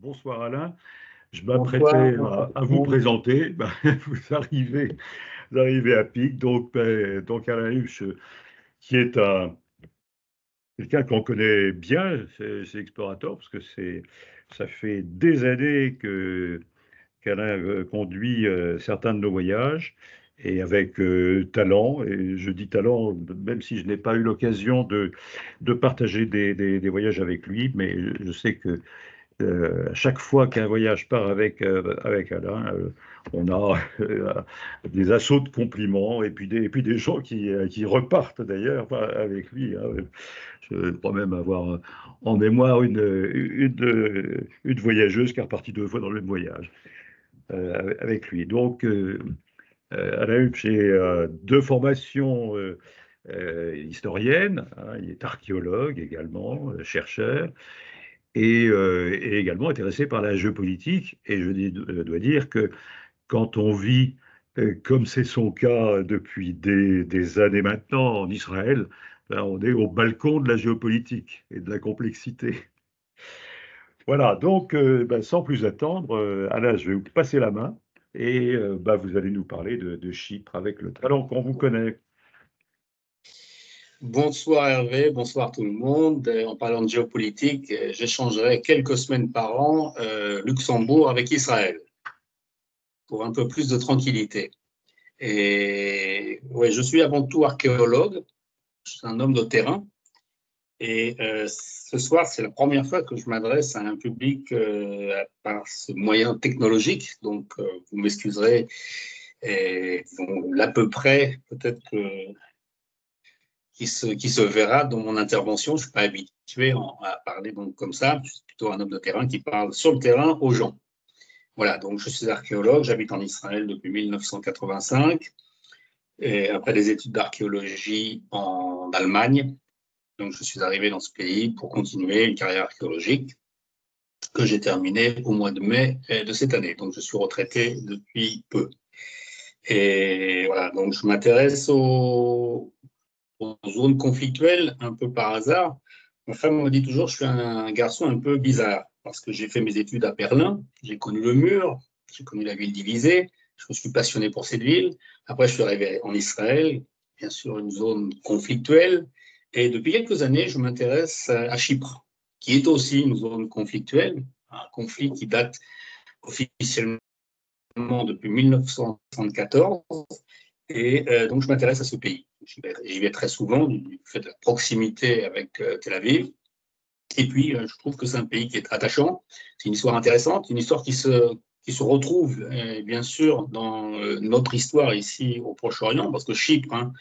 Bonsoir Alain, je Bonsoir, m'apprêtais bonsoir à tout le vous monde. présenter. Vous arrivez à pic. Donc Alain Huche, qui est quelqu'un qu'on connaît bien, c'est Explorator, parce que ça fait des années qu'Alain conduit certains de nos voyages, et avec talent. Et je dis talent, même si je n'ai pas eu l'occasion de partager des voyages avec lui, mais je sais que à chaque fois qu'un voyage part avec Alain, on a des assauts de compliments et puis des gens qui repartent d'ailleurs avec lui, hein. Je crois même avoir en mémoire une voyageuse qui est repartie 2 fois dans le même voyage avec lui. Donc, Alain Hupp, j'ai 2 formations historiennes, hein. Il est archéologue également, chercheur et également intéressé par la géopolitique. Et dois dire que quand on vit, comme c'est son cas depuis des années maintenant en Israël, ben, on est au balcon de la géopolitique et de la complexité. Voilà, donc ben, sans plus attendre, Alain, je vais vous passer la main et ben, vous allez nous parler de Chypre avec le talent qu'on vous connaît. Bonsoir Hervé, bonsoir tout le monde. En parlant de géopolitique, j'échangerai quelques semaines par an Luxembourg avec Israël pour un peu plus de tranquillité. Et ouais, je suis avant tout archéologue, je suis un homme de terrain. Et ce soir, c'est la première fois que je m'adresse à un public par ce moyen technologique. Donc, vous m'excuserez. Et bon, l'à peu près, peut-être que qui se verra dans mon intervention. Je ne suis pas habitué à parler donc comme ça. Je suis plutôt un homme de terrain qui parle sur le terrain aux gens. Voilà, donc je suis archéologue, j'habite en Israël depuis 1985, et après des études d'archéologie en Allemagne. Donc je suis arrivé dans ce pays pour continuer une carrière archéologique que j'ai terminée au mois de mai de cette année. Donc je suis retraité depuis peu. Et voilà, donc je m'intéresse aux zones conflictuelles un peu par hasard. Ma femme me dit toujours que je suis un garçon un peu bizarre parce que j'ai fait mes études à Berlin, j'ai connu le mur, j'ai connu la ville divisée, je me suis passionné pour cette ville. Après, je suis arrivé en Israël, bien sûr une zone conflictuelle. Et depuis quelques années, je m'intéresse à Chypre, qui est aussi une zone conflictuelle, un conflit qui date officiellement depuis 1974. Et donc, je m'intéresse à ce pays. J'y vais très souvent du fait de la proximité avec Tel Aviv. Et puis, je trouve que c'est un pays qui est attachant. C'est une histoire intéressante, une histoire qui se retrouve, bien sûr, dans notre histoire ici au Proche-Orient, parce que Chypre, hein,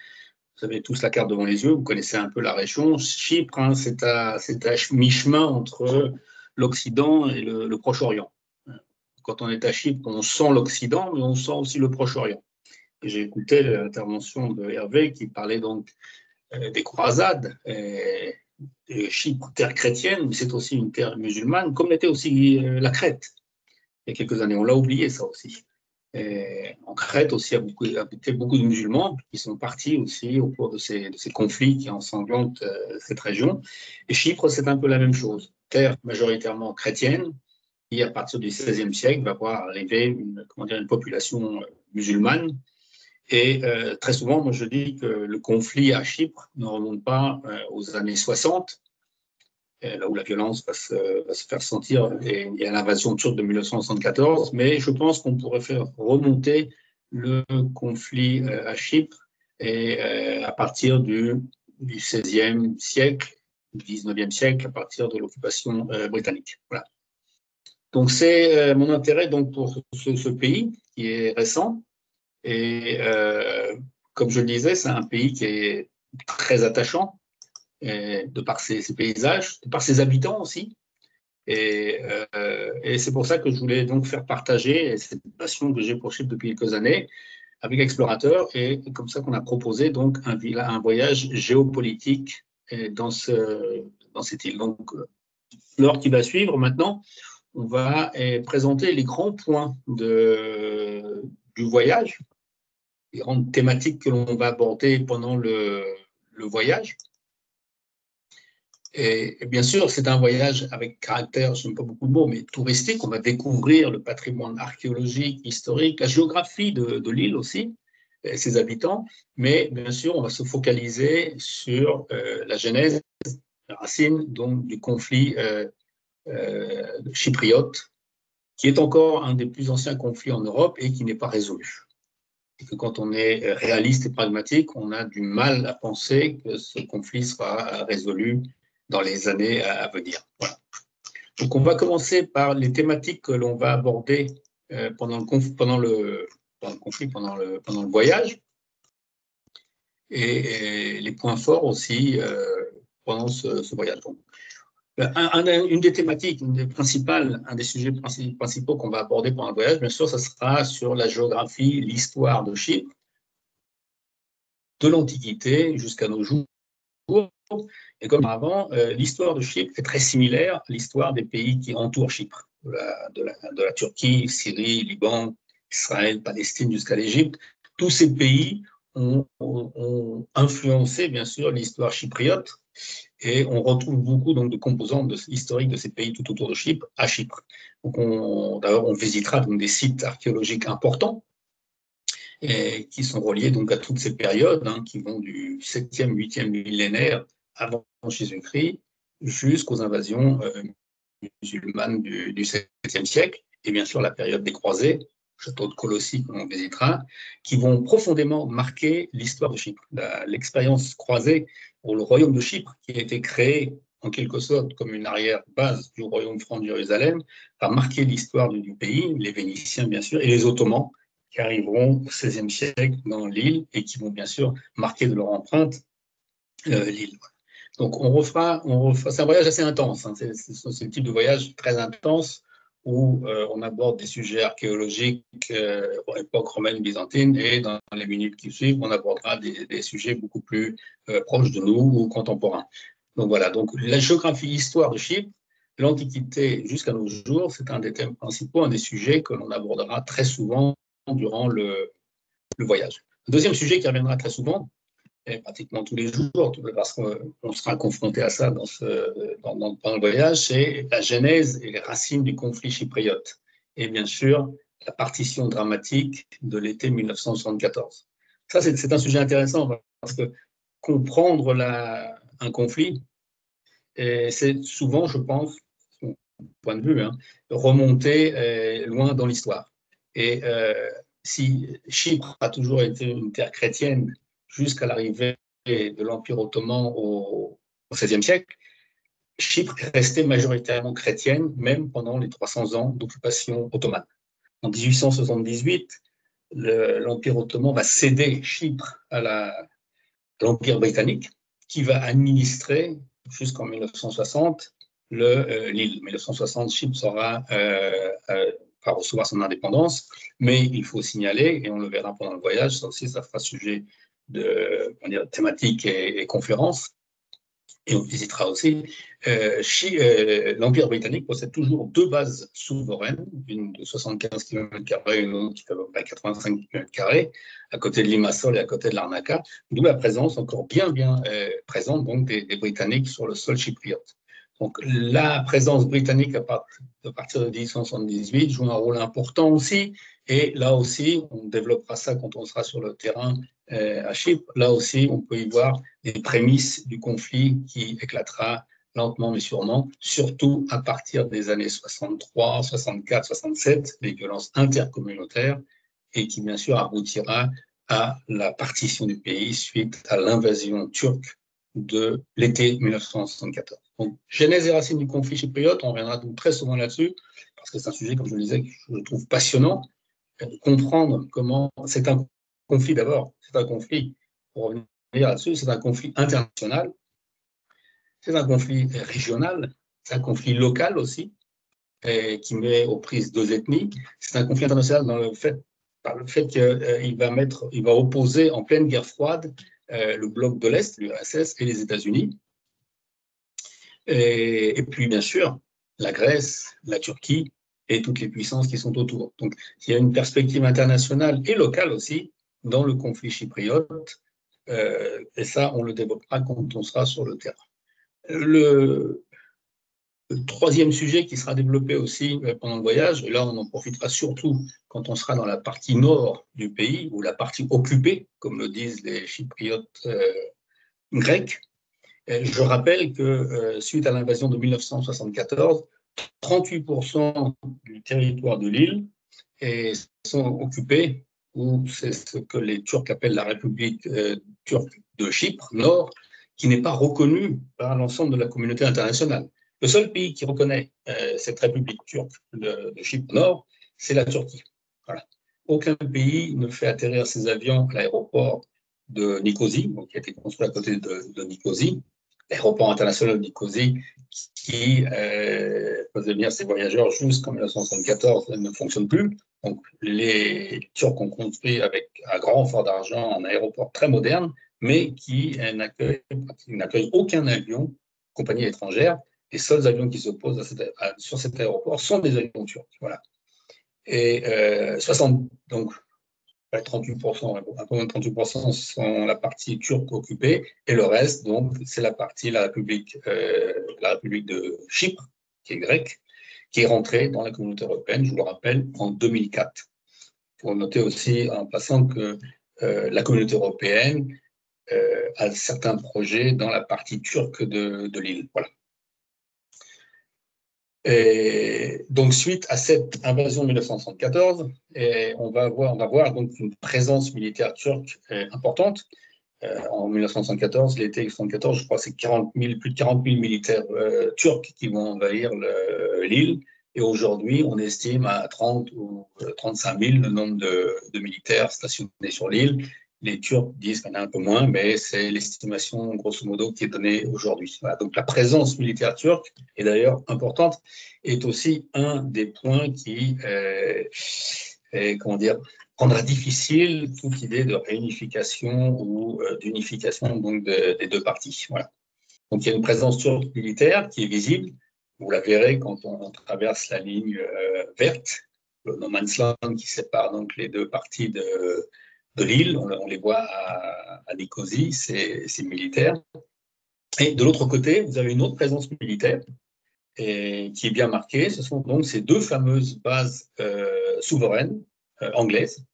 vous avez tous la carte devant les yeux, vous connaissez un peu la région. Chypre, hein, c'est à mi-chemin entre l'Occident et le Proche-Orient. Quand on est à Chypre, on sent l'Occident, mais on sent aussi le Proche-Orient. J'ai écouté l'intervention de Hervé qui parlait donc des croisades. Et Chypre, terre chrétienne, mais c'est aussi une terre musulmane, comme l'était aussi la Crète. Il y a quelques années, on l'a oublié ça aussi. Et en Crète aussi, il y a beaucoup de musulmans qui sont partis aussi au cours de ces conflits qui ensanglantent cette région. Et Chypre, c'est un peu la même chose. Terre majoritairement chrétienne, qui à partir du XVIe siècle va voir arriver une population musulmane. Et très souvent, moi je dis que le conflit à Chypre ne remonte pas aux années 60, là où la violence va se faire sentir, et à l'invasion turque de 1974, mais je pense qu'on pourrait faire remonter le conflit à Chypre et à partir du XVIe siècle, du XIXe siècle, à partir de l'occupation britannique. Voilà. Donc c'est mon intérêt donc, pour ce pays qui est récent. Et comme je le disais, c'est un pays qui est très attachant, de par ses paysages, de par ses habitants aussi. Et c'est pour ça que je voulais donc faire partager cette passion que j'ai pour Chypre depuis quelques années avec Explorateur. Et comme ça qu'on a proposé donc un voyage géopolitique dans cette île. Donc, l'heure qui va suivre maintenant, on va présenter les grands points du voyage, les grandes thématiques que l'on va aborder pendant le voyage. Et bien sûr, c'est un voyage avec caractère, je n'aime pas beaucoup le mot, mais touristique. On va découvrir le patrimoine archéologique, historique, la géographie de l'île aussi, et ses habitants. Mais bien sûr, on va se focaliser sur la genèse, la racine donc, du conflit chypriote, qui est encore un des plus anciens conflits en Europe et qui n'est pas résolu. Et que quand on est réaliste et pragmatique, on a du mal à penser que ce conflit sera résolu dans les années à venir. Voilà. Donc, on va commencer par les thématiques que l'on va aborder pendant le voyage et les points forts aussi pendant ce voyage. Donc, une des thématiques, un des sujets principaux qu'on va aborder pendant le voyage, bien sûr, ça sera sur la géographie, l'histoire de Chypre, de l'Antiquité jusqu'à nos jours. Et comme avant, l'histoire de Chypre est très similaire à l'histoire des pays qui entourent Chypre, de la Turquie, Syrie, Liban, Israël, Palestine jusqu'à l'Égypte. Tous ces pays ont influencé, bien sûr, l'histoire chypriote et on retrouve beaucoup donc, de composantes historiques de ces pays tout autour de Chypre à Chypre. Donc d'ailleurs, on visitera donc, des sites archéologiques importants et qui sont reliés donc, à toutes ces périodes qui vont du 7e, 8e millénaire avant Jésus-Christ jusqu'aux invasions musulmanes du 7e siècle, et bien sûr la période des croisés, château de Colossie qu'on visitera, qui vont profondément marquer l'histoire de Chypre. L'expérience croisée pour le royaume de Chypre, qui a été créé en quelque sorte comme une arrière-base du royaume franc de Jérusalem, va marquer l'histoire du pays, les Vénitiens bien sûr, et les Ottomans, qui arriveront au XVIe siècle dans l'île et qui vont bien sûr marquer de leur empreinte l'île. Donc c'est un voyage assez intense, c'est le type de voyage très intense où on aborde des sujets archéologiques époque romaine byzantine et dans les minutes qui suivent, on abordera des sujets beaucoup plus proches de nous ou contemporains. Donc voilà, donc la géographie, histoire de Chypre, l'Antiquité jusqu'à nos jours, c'est un des thèmes principaux, un des sujets que l'on abordera très souvent durant le voyage. Le deuxième sujet qui reviendra très souvent, et pratiquement tous les jours, parce qu'on sera confronté à ça pendant le voyage, c'est la genèse et les racines du conflit chypriote. Et bien sûr, la partition dramatique de l'été 1974. Ça, c'est un sujet intéressant parce que comprendre un conflit, c'est souvent, je pense, mon point de vue, remonter loin dans l'histoire. Et si Chypre a toujours été une terre chrétienne jusqu'à l'arrivée de l'Empire ottoman au XVIe siècle, Chypre est restée majoritairement chrétienne, même pendant les 300 ans d'occupation ottomane. En 1878, l'Empire ottoman va céder Chypre à l'Empire britannique, qui va administrer jusqu'en 1960 l'île. 1960, Chypre va recevoir son indépendance, mais il faut signaler, et on le verra pendant le voyage, ça aussi, ça fera sujet de thématiques et conférences, et on visitera aussi. L'Empire britannique possède toujours deux bases souveraines, une de 75 km et une autre qui fait à peu près 85 km, à côté de Limassol et à côté de Larnaca, d'où la présence encore bien présente donc, des Britanniques sur le sol chypriote. Donc la présence britannique à partir de 1878 joue un rôle important aussi, et là aussi, on développera ça quand on sera sur le terrain à Chypre. Là aussi, on peut y voir les prémices du conflit qui éclatera lentement mais sûrement, surtout à partir des années 63, 64, 67, les violences intercommunautaires, et qui bien sûr aboutira à la partition du pays suite à l'invasion turque de l'été 1974. Donc, genèse et racines du conflit chypriote, on reviendra donc très souvent là-dessus, parce que c'est un sujet, comme je le disais, que je trouve passionnant, de comprendre comment c'est un conflit d'abord, c'est un conflit, pour revenir là-dessus, c'est un conflit international, c'est un conflit régional, c'est un conflit local aussi, qui met aux prises deux ethnies, c'est un conflit international par le fait qu'il va opposer en pleine guerre froide le bloc de l'Est, l'URSS, et les États-Unis. Et puis, bien sûr, la Grèce, la Turquie et toutes les puissances qui sont autour. Donc, il y a une perspective internationale et locale aussi dans le conflit chypriote. Et ça, on le développera quand on sera sur le terrain. Le, le troisième sujet qui sera développé aussi pendant le voyage, et là on en profitera surtout quand on sera dans la partie nord du pays, ou la partie occupée, comme le disent les chypriotes grecs. Je rappelle que suite à l'invasion de 1974, 38% du territoire de l'île sont occupés, ou c'est ce que les Turcs appellent la République turque de Chypre Nord, qui n'est pas reconnue par l'ensemble de la communauté internationale. Le seul pays qui reconnaît cette République turque de Chypre Nord, c'est la Turquie. Voilà. Aucun pays ne fait atterrir ses avions à l'aéroport de Nicosie, donc, qui a été construit à côté de Nicosie, l'aéroport international de Nicosie, qui faisait venir ces voyageurs jusqu'en 1974, ne fonctionne plus. Donc, les Turcs ont construit avec un grand effort d'argent un aéroport très moderne, mais qui n'accueille aucun avion compagnie étrangère. Les seuls avions qui se posent sur cet aéroport sont des avions turcs. Voilà. Et 38%, un peu moins de 38% sont la partie turque occupée, et le reste, donc, c'est la partie, la République de Chypre, qui est grecque, qui est rentrée dans la communauté européenne, je vous le rappelle, en 2004. Il faut noter aussi, en passant, que la communauté européenne a certains projets dans la partie turque de l'île. Voilà. Et donc, suite à cette invasion de 1974, on va voir donc une présence militaire turque importante. En 1974, l'été 1974, je crois que c'est plus de 40 000 militaires turcs qui vont envahir l'île. Et aujourd'hui, on estime à 30 ou 35 000 le nombre de militaires stationnés sur l'île. Les Turcs disent qu'il y en a un peu moins, mais c'est l'estimation, grosso modo, qui est donnée aujourd'hui. Voilà. Donc la présence militaire turque, et d'ailleurs importante, est aussi un des points qui, comment dire, rendra difficile toute idée de réunification ou d'unification donc des deux parties. Voilà. Donc il y a une présence turque militaire qui est visible. Vous la verrez quand on traverse la ligne verte, le no man's land qui sépare donc les deux parties de l'île. On les voit à Nicosie, c'est militaire. Et de l'autre côté, vous avez une autre présence militaire qui est bien marquée. Ce sont donc ces deux fameuses bases souveraines anglaises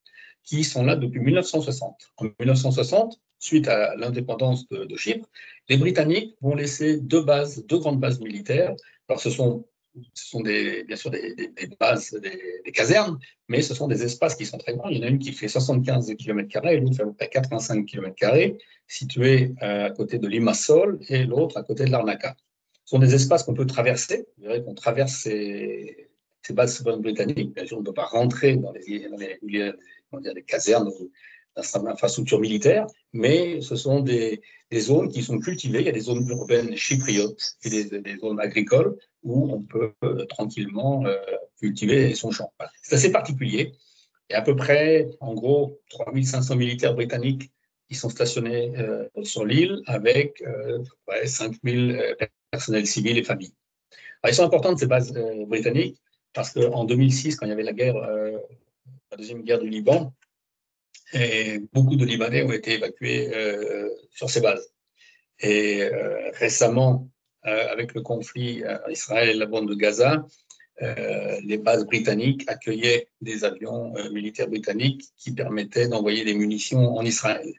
qui sont là depuis 1960. En 1960, suite à l'indépendance de Chypre, les Britanniques vont laisser deux grandes bases militaires. Alors, ce sont bien sûr des bases, des casernes, mais ce sont des espaces qui sont très grands. Il y en a une qui fait 75 km² et l'autre fait à peu près 85 km², situées à côté de Limassol et l'autre à côté de Larnaca. Ce sont des espaces qu'on peut traverser. Vous verrez qu'on traverse ces bases britanniques. Bien sûr, on ne peut pas rentrer dans des casernes ou d'infrastructures militaires, mais ce sont des zones qui sont cultivées. Il y a des zones urbaines chypriotes et des zones agricoles où on peut tranquillement cultiver son champ. Voilà. C'est assez particulier. Il y a à peu près, en gros, 3500 militaires britanniques qui sont stationnés sur l'île avec 5000 personnels civils et familles. Alors, ils sont importantes, ces bases britanniques, parce qu'en 2006, quand il y avait la deuxième guerre du Liban, et beaucoup de Libanais ont été évacués sur ces bases. Et récemment, avec le conflit Israël et la bande de Gaza, les bases britanniques accueillaient des avions militaires britanniques qui permettaient d'envoyer des munitions en Israël.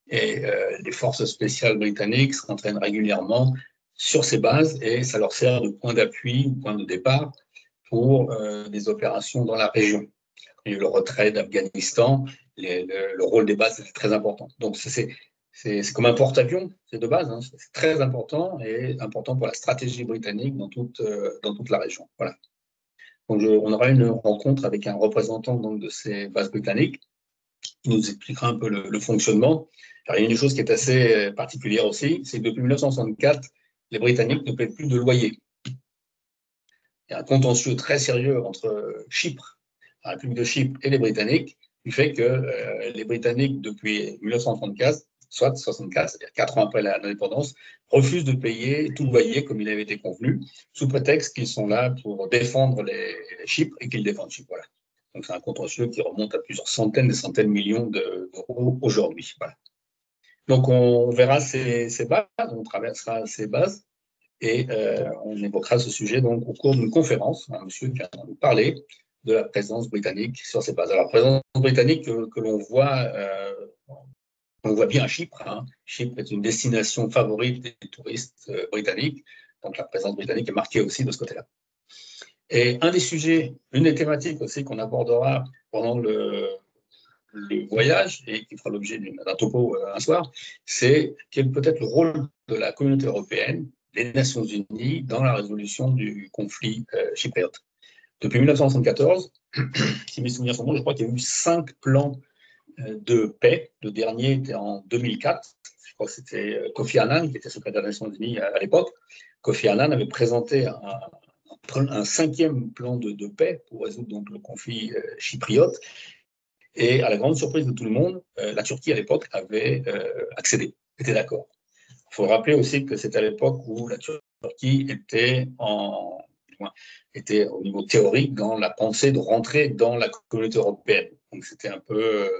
Et les forces spéciales britanniques s'entraînent régulièrement sur ces bases et ça leur sert de point d'appui, de point de départ pour des opérations dans la région. Il y a eu le retrait d'Afghanistan, le rôle des bases est très important. Donc c'est comme un porte-avions, ces deux bases, hein, c'est très important et important pour la stratégie britannique dans toute la région. Voilà. Donc on aura une rencontre avec un représentant donc, de ces bases britanniques qui nous expliquera un peu le fonctionnement. Alors, il y a une chose qui est assez particulière aussi, c'est que depuis 1964, les Britanniques ne paient plus de loyer. Il y a un contentieux très sérieux entre Chypre, la République de Chypre et les Britanniques, du fait que les Britanniques, depuis 1934, soit 64, c'est-à-dire 4 ans après l'indépendance, refusent de payer tout loyer comme il avait été convenu, sous prétexte qu'ils sont là pour défendre les Chypres et qu'ils défendent Chypre. Voilà. Donc c'est un contentieux qui remonte à plusieurs centaines, des centaines de millions d'euros aujourd'hui. Voilà. Donc on verra ces bases, on traversera ces bases Et on évoquera ce sujet donc, au cours d'une conférence. Un monsieur qui vient nous parler de la présence britannique sur ces bases. Alors, la présence britannique que l'on voit bien à Chypre. Hein. Chypre est une destination favorite des touristes britanniques. Donc, la présence britannique est marquée aussi de ce côté-là. Et un des sujets, une des thématiques aussi qu'on abordera pendant le voyage et qui fera l'objet d'un topo un soir, c'est quel peut être le rôle de la communauté européenne, des Nations Unies, dans la résolution du conflit chypriote. Depuis 1974, si mes souvenirs sont bons, je crois qu'il y a eu 5 plans de paix. Le dernier était en 2004. Je crois que c'était Kofi Annan, qui était secrétaire des Nations Unies à l'époque. Kofi Annan avait présenté un 5e plan de paix pour résoudre donc, le conflit chypriote. Et à la grande surprise de tout le monde, la Turquie à l'époque avait accédé, était d'accord. Il faut rappeler aussi que c'est à l'époque où la Turquie était au niveau théorique dans la pensée de rentrer dans la communauté européenne. Donc c'était un peu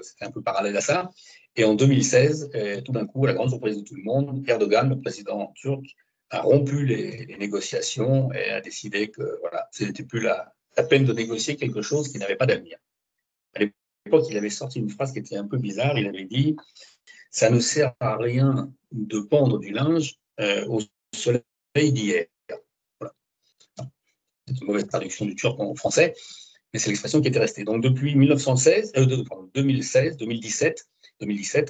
parallèle à ça. Et en 2016, tout d'un coup, à la grande surprise de tout le monde, Erdogan, le président turc, a rompu les négociations et a décidé que voilà, ce n'était plus la peine de négocier quelque chose qui n'avait pas d'avenir. À l'époque, il avait sorti une phrase qui était un peu bizarre. Il avait dit « Ça ne sert à rien de pendre du linge au soleil d'hier ». Voilà. C'est une mauvaise traduction du turc en français, mais c'est l'expression qui était restée. Donc depuis 2017,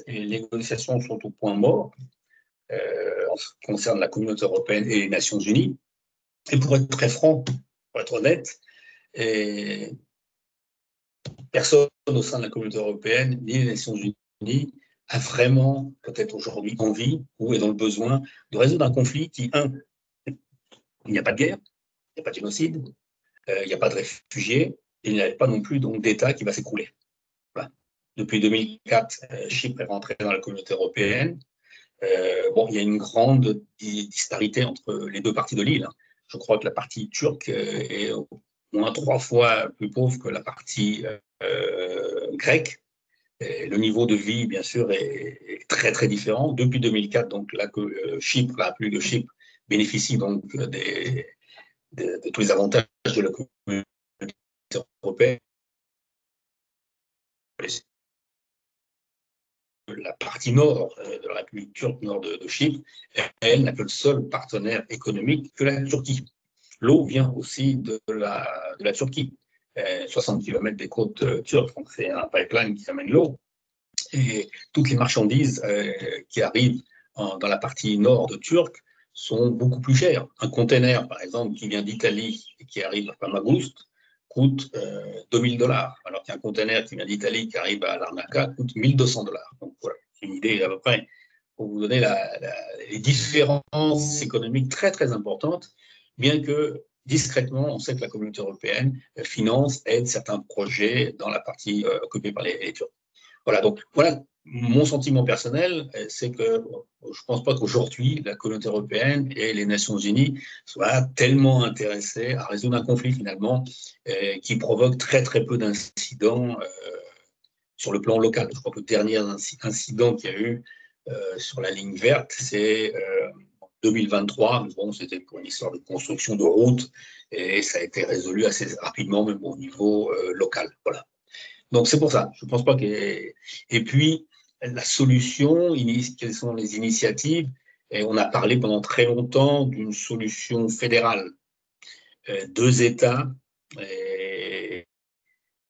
les négociations sont au point mort en ce qui concerne la communauté européenne et les Nations Unies. Et pour être très franc, pour être honnête, personne au sein de la communauté européenne ni les Nations Unies a vraiment, peut-être aujourd'hui, envie ou est dans le besoin de résoudre un conflit qui, il n'y a pas de guerre, il n'y a pas de génocide, il n'y a pas de réfugiés, et il n'y a pas non plus d'État qui va s'écrouler. Voilà. Depuis 2004, Chypre est rentré dans la communauté européenne. Il y a une grande disparité entre les deux parties de l'île. Je crois que la partie turque est au moins 3 fois plus pauvre que la partie grecque. Et le niveau de vie, bien sûr, est très, très différent. Depuis 2004, donc, la République de Chypre, bénéficie donc de tous les avantages de la communauté européenne. La partie nord de la République turque, nord de Chypre, elle n'a que le seul partenaire économique que la Turquie. L'eau vient aussi de la Turquie, 60 km des côtes turques, donc c'est un pipeline qui amène l'eau. Et toutes les marchandises qui arrivent dans la partie nord de Turc sont beaucoup plus chères. Un container, par exemple, qui vient d'Italie et qui arrive à Famagoust, coûte $2 000, alors qu'un container qui vient d'Italie qui arrive à Larnaca coûte $1 200. Donc voilà, c'est une idée à peu près pour vous donner les différences économiques très très importantes, bien que discrètement, on sait que la communauté européenne finance, aide certains projets dans la partie occupée par les Turcs. Voilà, donc voilà, mon sentiment personnel, c'est que je ne pense pas qu'aujourd'hui, la communauté européenne et les Nations Unies soient tellement intéressées à résoudre un conflit finalement qui provoque très très peu d'incidents sur le plan local. Je crois que le dernier incident qu'il y a eu sur la ligne verte, c'est en 2023. Bon, c'était pour une histoire de construction de route et ça a été résolu assez rapidement, même au niveau local. Voilà. Donc, c'est pour ça. Je ne pense pas que. Et puis, la solution, quelles sont les initiatives? Et on a parlé pendant très longtemps d'une solution fédérale. 2 États,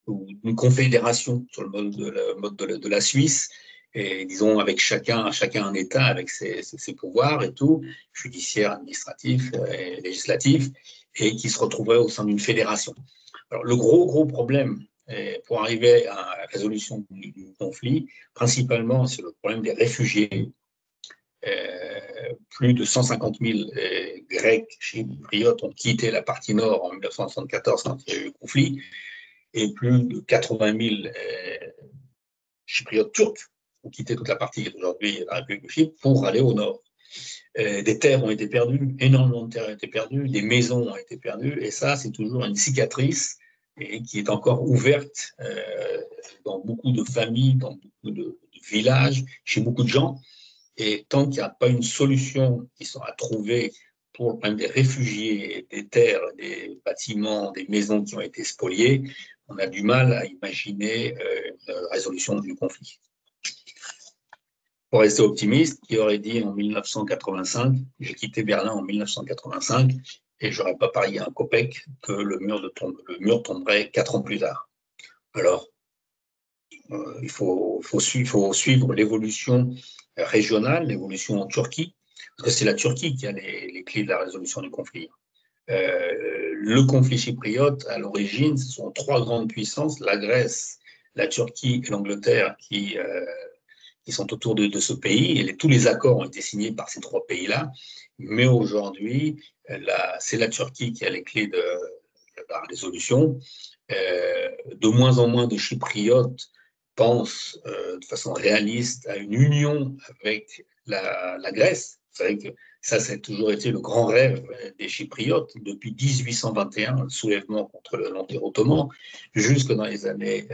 ou une confédération sur le mode de la Suisse, et disons avec chacun un État avec ses pouvoirs et tout, judiciaire, administratif, et législatif, et qui se retrouverait au sein d'une fédération. Alors, le gros problème pour arriver à la résolution du conflit, principalement, c'est le problème des réfugiés. Plus de 150 000 Grecs chypriotes ont quitté la partie nord en 1974 quand il y a eu le conflit, et plus de 80 000 Chypriotes turcs ont quitté toute la partie qui est aujourd'hui la République de Chypre pour aller au nord. Des terres ont été perdues, énormément de terres ont été perdues, des maisons ont été perdues, et ça, c'est toujours une cicatrice et qui est encore ouverte dans beaucoup de familles, dans beaucoup de villages, chez beaucoup de gens. Et tant qu'il n'y a pas une solution qui sera trouvée pour le problème des réfugiés, des terres, des bâtiments, des maisons qui ont été spoliées, on a du mal à imaginer une résolution du conflit. Pour rester optimiste, qui aurait dit en 1985, j'ai quitté Berlin en 1985 et je n'aurais pas parié un copec que le mur tomberait 4 ans plus tard. Alors, il faut suivre l'évolution régionale, l'évolution en Turquie, parce que c'est la Turquie qui a les clés de la résolution du conflit. Le conflit chypriote, à l'origine, ce sont 3 grandes puissances, la Grèce, la Turquie et l'Angleterre, qui sont autour de ce pays. Et tous les accords ont été signés par ces 3 pays-là. Mais aujourd'hui, c'est la Turquie qui a les clés de la résolution. De moins en moins de Chypriotes pensent de façon réaliste à une union avec la Grèce. Vous savez que ça a toujours été le grand rêve des Chypriotes depuis 1821, le soulèvement contre l'Empire ottoman, jusque dans les années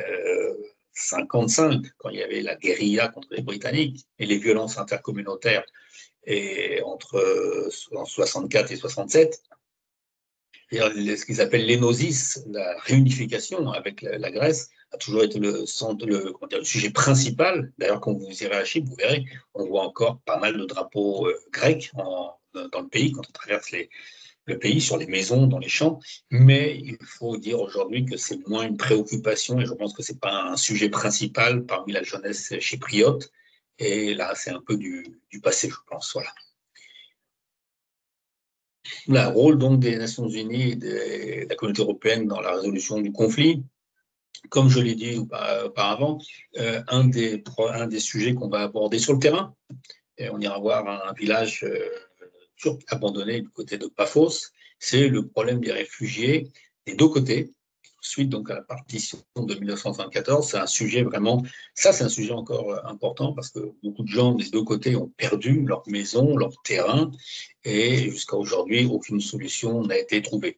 55, quand il y avait la guérilla contre les Britanniques et les violences intercommunautaires entre 64 et 67. Ce qu'ils appellent l'énosis, la réunification avec la Grèce, a toujours été le sujet principal. D'ailleurs, quand vous irez à Chypre, vous verrez, on voit encore pas mal de drapeaux grecs dans le pays, quand on traverse le pays, sur les maisons, dans les champs. Mais il faut dire aujourd'hui que c'est moins une préoccupation, et je pense que ce n'est pas un sujet principal parmi la jeunesse chypriote. Et là, c'est un peu du passé, je pense. Voilà. Le rôle donc des Nations Unies et de la communauté européenne dans la résolution du conflit, comme je l'ai dit auparavant, un des sujets qu'on va aborder sur le terrain, et on ira voir un village turc abandonné du côté de Paphos, c'est le problème des réfugiés des 2 côtés. Suite donc à la partition de 1974, c'est un sujet vraiment, ça c'est un sujet encore important parce que beaucoup de gens des 2 côtés ont perdu leur maison, leur terrain, et jusqu'à aujourd'hui, aucune solution n'a été trouvée.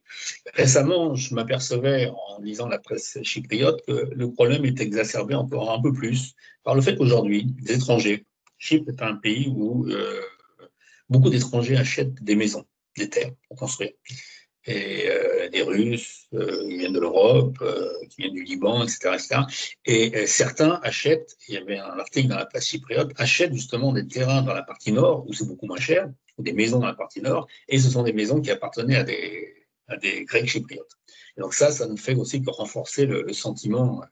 Récemment, je m'apercevais en lisant la presse chypriote que le problème est exacerbé encore un peu plus par le fait qu'aujourd'hui, les étrangers, Chypre est un pays où beaucoup d'étrangers achètent des maisons, des terres pour construire. Et des Russes qui viennent de l'Europe, qui viennent du Liban, etc. Et certains achètent, il y avait un article dans la presse chypriote, achètent justement des terrains dans la partie nord, où c'est beaucoup moins cher, ou des maisons dans la partie nord, et ce sont des maisons qui appartenaient à des Grecs chypriotes. Et donc ça ne fait aussi que renforcer le sentiment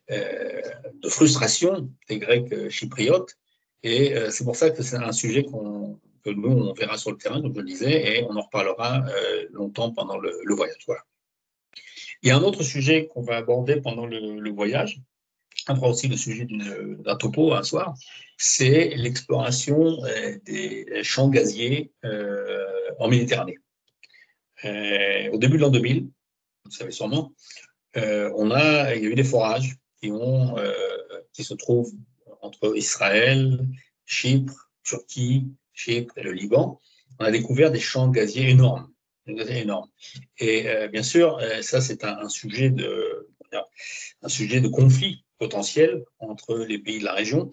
de frustration des Grecs chypriotes. Et c'est pour ça que c'est un sujet que nous, on verra sur le terrain, comme je le disais, et on en reparlera longtemps pendant le voyage. Voilà. Il y a un autre sujet qu'on va aborder pendant le voyage, après aussi le sujet d'un topo un soir, c'est l'exploration des champs gaziers en Méditerranée. Au début de l'an 2000, vous le savez sûrement, il y a eu des forages qui se trouvent entre Israël, Chypre, Turquie, Chypre et le Liban. On a découvert des champs gaziers énormes. Et bien sûr, ça c'est un sujet de conflit potentiel entre les pays de la région.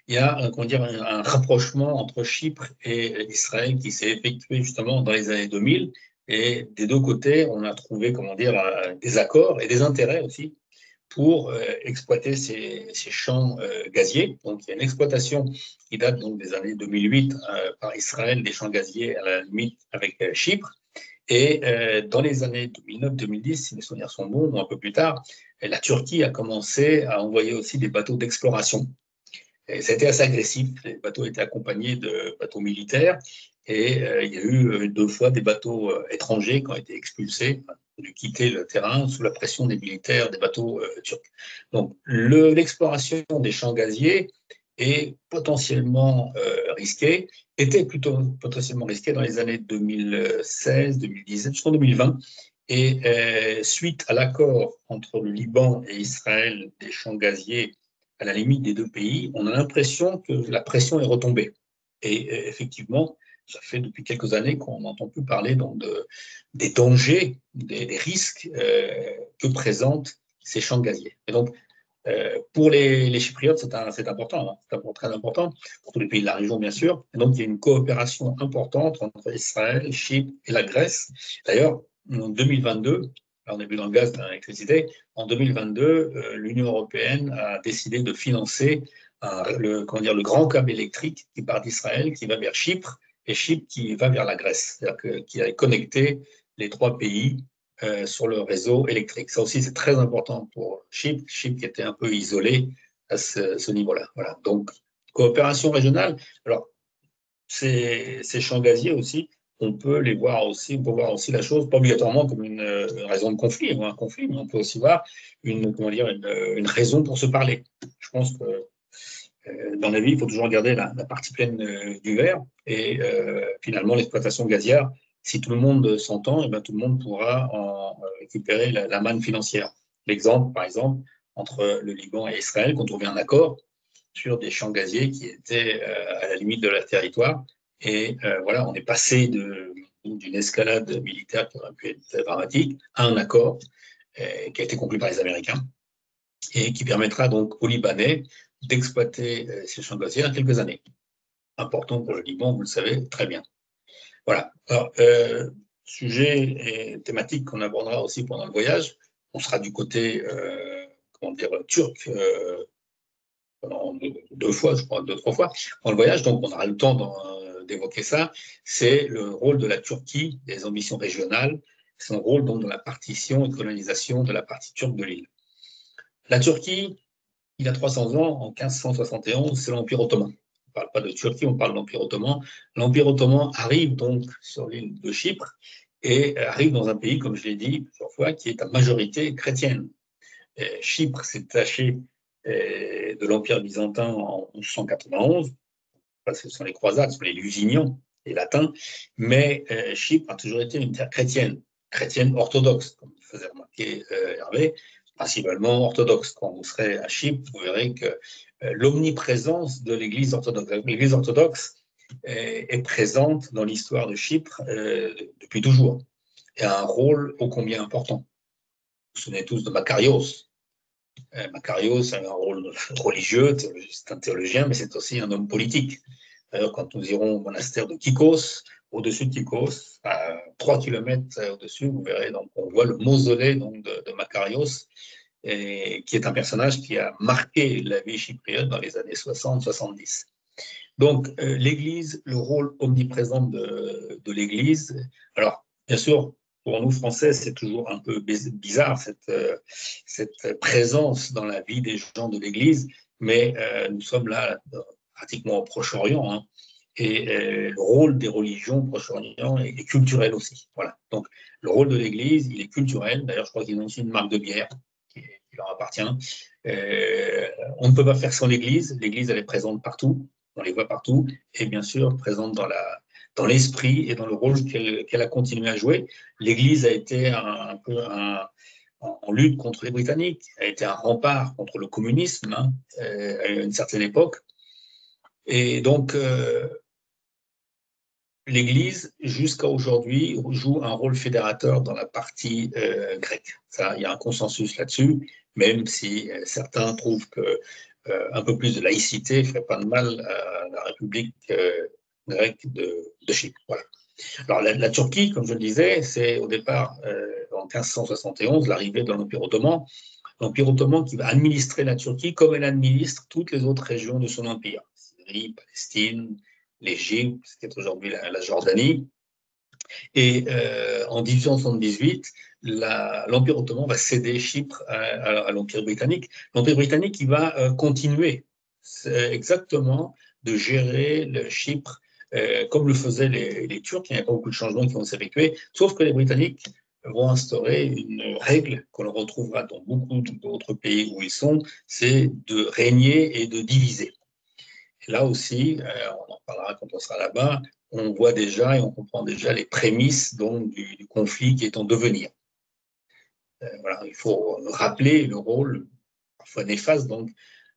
Il y a un rapprochement entre Chypre et Israël qui s'est effectué justement dans les années 2000. Et des 2 côtés, on a trouvé des accords et des intérêts aussi pour exploiter ces champs gaziers. Donc, il y a une exploitation qui date donc des années 2008 par Israël, des champs gaziers à la limite avec Chypre. Et dans les années 2009-2010, si mes souvenirs sont bons, ou un peu plus tard, la Turquie a commencé à envoyer aussi des bateaux d'exploration. Et c'était assez agressif. Les bateaux étaient accompagnés de bateaux militaires. Et il y a eu 2 fois des bateaux étrangers qui ont été expulsés, dû quitter le terrain sous la pression des militaires, des bateaux turcs. Donc, l'exploration des champs gaziers est potentiellement risquée, était plutôt potentiellement risquée dans les années 2016, 2017, jusqu'en 2020. Et suite à l'accord entre le Liban et Israël des champs gaziers à la limite des 2 pays, on a l'impression que la pression est retombée. Et effectivement, ça fait depuis quelques années qu'on n'entend plus parler des dangers, des risques que présentent ces champs gaziers. Et donc, Pour les Chypriotes, c'est important, hein, c'est très important, pour tous les pays de la région, bien sûr. Et donc, il y a une coopération importante entre Israël, Chypre et la Grèce. D'ailleurs, en 2022, là, on a vu dans le gaz, dans l'électricité, en 2022, l'Union européenne a décidé de financer le grand câble électrique qui part d'Israël, qui va vers Chypre, et Chypre qui va vers la Grèce, c'est-à-dire qui a connecté les trois pays sur le réseau électrique. Ça aussi, c'est très important pour Chypre. Chypre qui était un peu isolé à ce niveau-là. Voilà. Donc, coopération régionale. Alors, ces champs gaziers aussi, on peut les voir aussi, on peut voir aussi la chose, pas obligatoirement comme une raison de conflit, ou un conflit, mais on peut aussi voir une raison pour se parler. Je pense que dans la vie, il faut toujours regarder la partie pleine du verre. Et finalement, l'exploitation gazière, si tout le monde s'entend, et bien tout le monde pourra en récupérer la manne financière. L'exemple, par exemple, entre le Liban et Israël, quand on trouvé un accord sur des champs gaziers qui étaient à la limite de leur territoire. Et voilà, on est passé d'une escalade militaire qui aurait pu être dramatique à un accord qui a été conclu par les Américains et qui permettra donc aux Libanais d'exploiter ces champs gaziers dans quelques années. Important pour le Liban, vous le savez très bien. Voilà. Alors, sujet et thématique qu'on abordera aussi pendant le voyage. On sera du côté, turc, pendant deux fois, je crois, deux, trois fois dans le voyage. Donc, on aura le temps d'évoquer ça. C'est le rôle de la Turquie, des ambitions régionales, son rôle donc dans la partition et colonisation de la partie turque de l'île. La Turquie, il y a 300 ans, en 1571, c'est l'Empire ottoman. On ne parle pas de Turquie, on parle de l'Empire ottoman. L'Empire ottoman arrive donc sur l'île de Chypre et arrive dans un pays, comme je l'ai dit plusieurs fois, qui est à majorité chrétienne. Chypre s'est taché de l'Empire byzantin en 1191, parce que ce sont les croisades, ce sont les Lusignan, les latins, mais Chypre a toujours été une terre chrétienne orthodoxe, comme faisait remarquer Hervé, principalement orthodoxe. Quand vous serez à Chypre, vous verrez que l'omniprésence de l'Église orthodoxe. L'Église orthodoxe est présente dans l'histoire de Chypre depuis toujours et a un rôle ô combien important. Vous vous souvenez tous de Makarios. Makarios a un rôle religieux, c'est un théologien, mais c'est aussi un homme politique. D'ailleurs, quand nous irons au monastère de Kikos, au-dessus de Kikos, à 3 km au-dessus, vous verrez, donc, on voit le mausolée donc, de Makarios, qui est un personnage qui a marqué la vie chypriote dans les années 60-70. Donc, l'Église, le rôle omniprésent de l'Église. Alors, bien sûr, pour nous, Français, c'est toujours un peu bizarre, cette présence dans la vie des gens de l'Église, mais nous sommes là pratiquement au Proche-Orient, hein, et le rôle des religions au Proche-Orient est culturel aussi. Voilà. Donc, le rôle de l'Église, il est culturel. D'ailleurs, je crois qu'ils ont aussi une marque de bière qui leur appartient. On ne peut pas faire sans l'Église. L'Église, elle est présente partout. On les voit partout. Et bien sûr, présente dans l'esprit et dans le rôle qu'elle a continué à jouer. L'Église a été un peu en lutte contre les Britanniques, a été un rempart contre le communisme, hein, à une certaine époque. Et donc, l'Église, jusqu'à aujourd'hui, joue un rôle fédérateur dans la partie grecque. Ça, il y a un consensus là-dessus, même si certains trouvent que un peu plus de laïcité ne ferait pas de mal à la République grecque de Chypre. Voilà. Alors, la Turquie, comme je le disais, c'est au départ, en 1571, l'arrivée de l'Empire ottoman. L'Empire ottoman qui va administrer la Turquie comme elle administre toutes les autres régions de son empire. Syrie, Palestine, l'Égypte, ce qui est aujourd'hui la Jordanie. Et en 1878, l'Empire ottoman va céder Chypre à l'Empire britannique. L'Empire britannique qui va continuer exactement de gérer le Chypre comme le faisaient les Turcs. Il n'y a pas beaucoup de changements qui vont s'effectuer, sauf que les Britanniques vont instaurer une règle que l'on retrouvera dans beaucoup d'autres pays où ils sont, c'est de régner et de diviser. Et là aussi, on en parlera quand on sera là-bas, on voit déjà et on comprend déjà les prémices donc, du conflit qui est en devenir. Voilà, il faut rappeler le rôle, parfois néfaste, donc,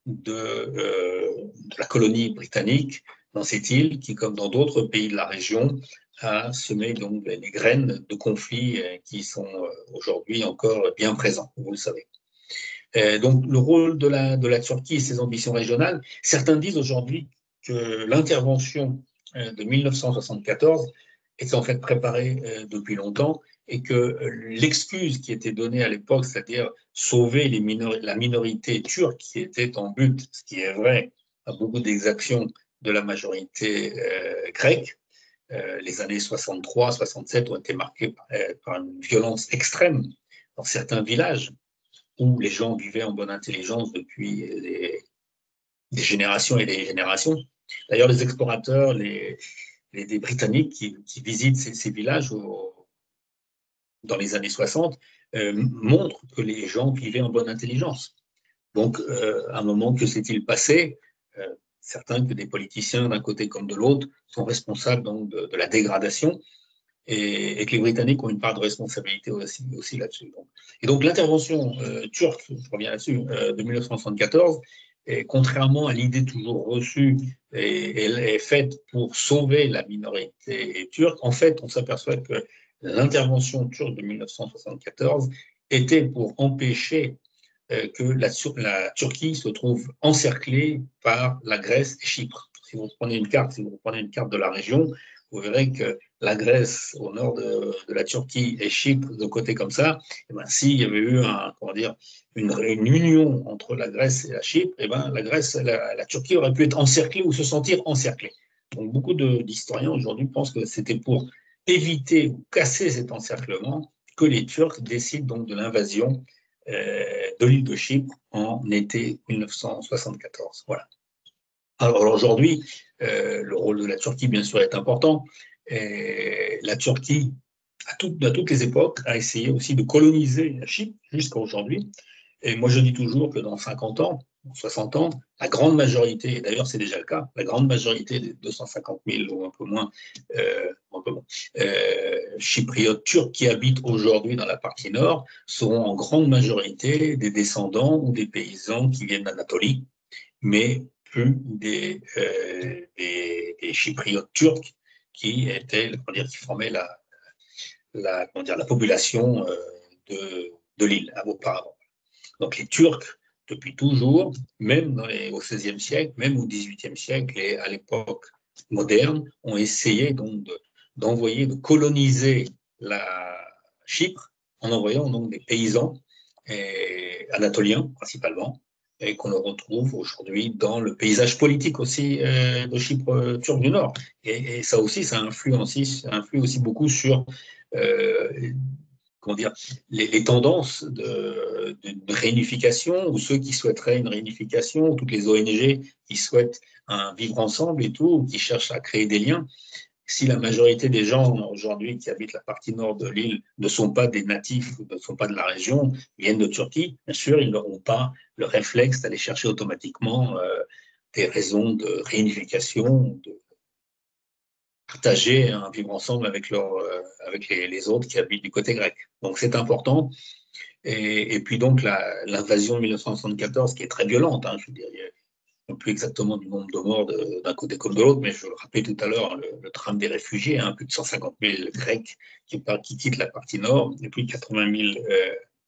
de la colonie britannique dans cette île qui, comme dans d'autres pays de la région, a semé donc, les graines de conflits qui sont aujourd'hui encore bien présents, vous le savez. Donc, le rôle de la Turquie et ses ambitions régionales, certains disent aujourd'hui que l'intervention de 1974 était en fait préparée depuis longtemps et que l'excuse qui était donnée à l'époque, c'est-à-dire sauver la minorité turque qui était en but, ce qui est vrai à beaucoup d'exactions de la majorité grecque, les années 63-67 ont été marquées par une violence extrême dans certains villages où les gens vivaient en bonne intelligence depuis des générations et des générations. D'ailleurs, les explorateurs, les Britanniques qui visitent ces villages dans les années 60 montrent que les gens vivaient en bonne intelligence. Donc, à un moment, que s'est-il passé certains que des politiciens d'un côté comme de l'autre sont responsables donc, de la dégradation et que les Britanniques ont une part de responsabilité aussi là-dessus. Et donc l'intervention turque, je reviens là-dessus, de 1974, et contrairement à l'idée toujours reçue, elle est faite pour sauver la minorité turque. En fait, on s'aperçoit que l'intervention turque de 1974 était pour empêcher que la Turquie se trouve encerclée par la Grèce et Chypre. Si vous prenez une carte de la région, vous verrez que la Grèce au nord de la Turquie et Chypre de côté comme ça, eh ben, s'il y avait eu une union entre la Grèce et la Chypre, eh ben, la Turquie aurait pu être encerclée ou se sentir encerclée. Donc beaucoup d'historiens aujourd'hui pensent que c'était pour éviter ou casser cet encerclement que les Turcs décident donc de l'invasion de l'île de Chypre en été 1974. Voilà. Alors aujourd'hui, le rôle de la Turquie, bien sûr, est important. Et la Turquie, à toutes les époques, a essayé aussi de coloniser la Chypre jusqu'à aujourd'hui. Et moi, je dis toujours que dans 50 ans, 60 ans, la grande majorité, et d'ailleurs c'est déjà le cas, la grande majorité des 250 000 ou un peu moins, chypriotes turcs qui habitent aujourd'hui dans la partie nord seront en grande majorité des descendants ou des paysans qui viennent d'Anatolie, mais plus des chypriotes turcs qui formaient la population de l'île auparavant. Donc les Turcs, depuis toujours, même au XVIe siècle, même au XVIIIe siècle et à l'époque moderne, ont essayé donc d'envoyer, de coloniser la Chypre en envoyant donc des paysans anatoliens principalement, et qu'on le retrouve aujourd'hui dans le paysage politique aussi de Chypre turque du Nord. Et ça aussi, ça influe aussi beaucoup sur les tendances de réunification, ou ceux qui souhaiteraient une réunification, ou toutes les ONG qui souhaitent un vivre ensemble et tout, qui cherchent à créer des liens. Si la majorité des gens aujourd'hui qui habitent la partie nord de l'île ne sont pas des natifs, ne sont pas de la région, viennent de Turquie, bien sûr, ils n'auront pas le réflexe d'aller chercher automatiquement des raisons de réunification, de partager un vivre ensemble avec les autres qui habitent du côté grec. Donc c'est important. Et puis donc l'invasion de 1974, qui est très violente, je dirais, non plus exactement du nombre de morts d'un côté comme de l'autre, mais je le rappelais tout à l'heure, le drame des réfugiés, plus de 150 000 Grecs qui quittent la partie nord, et plus de 80 000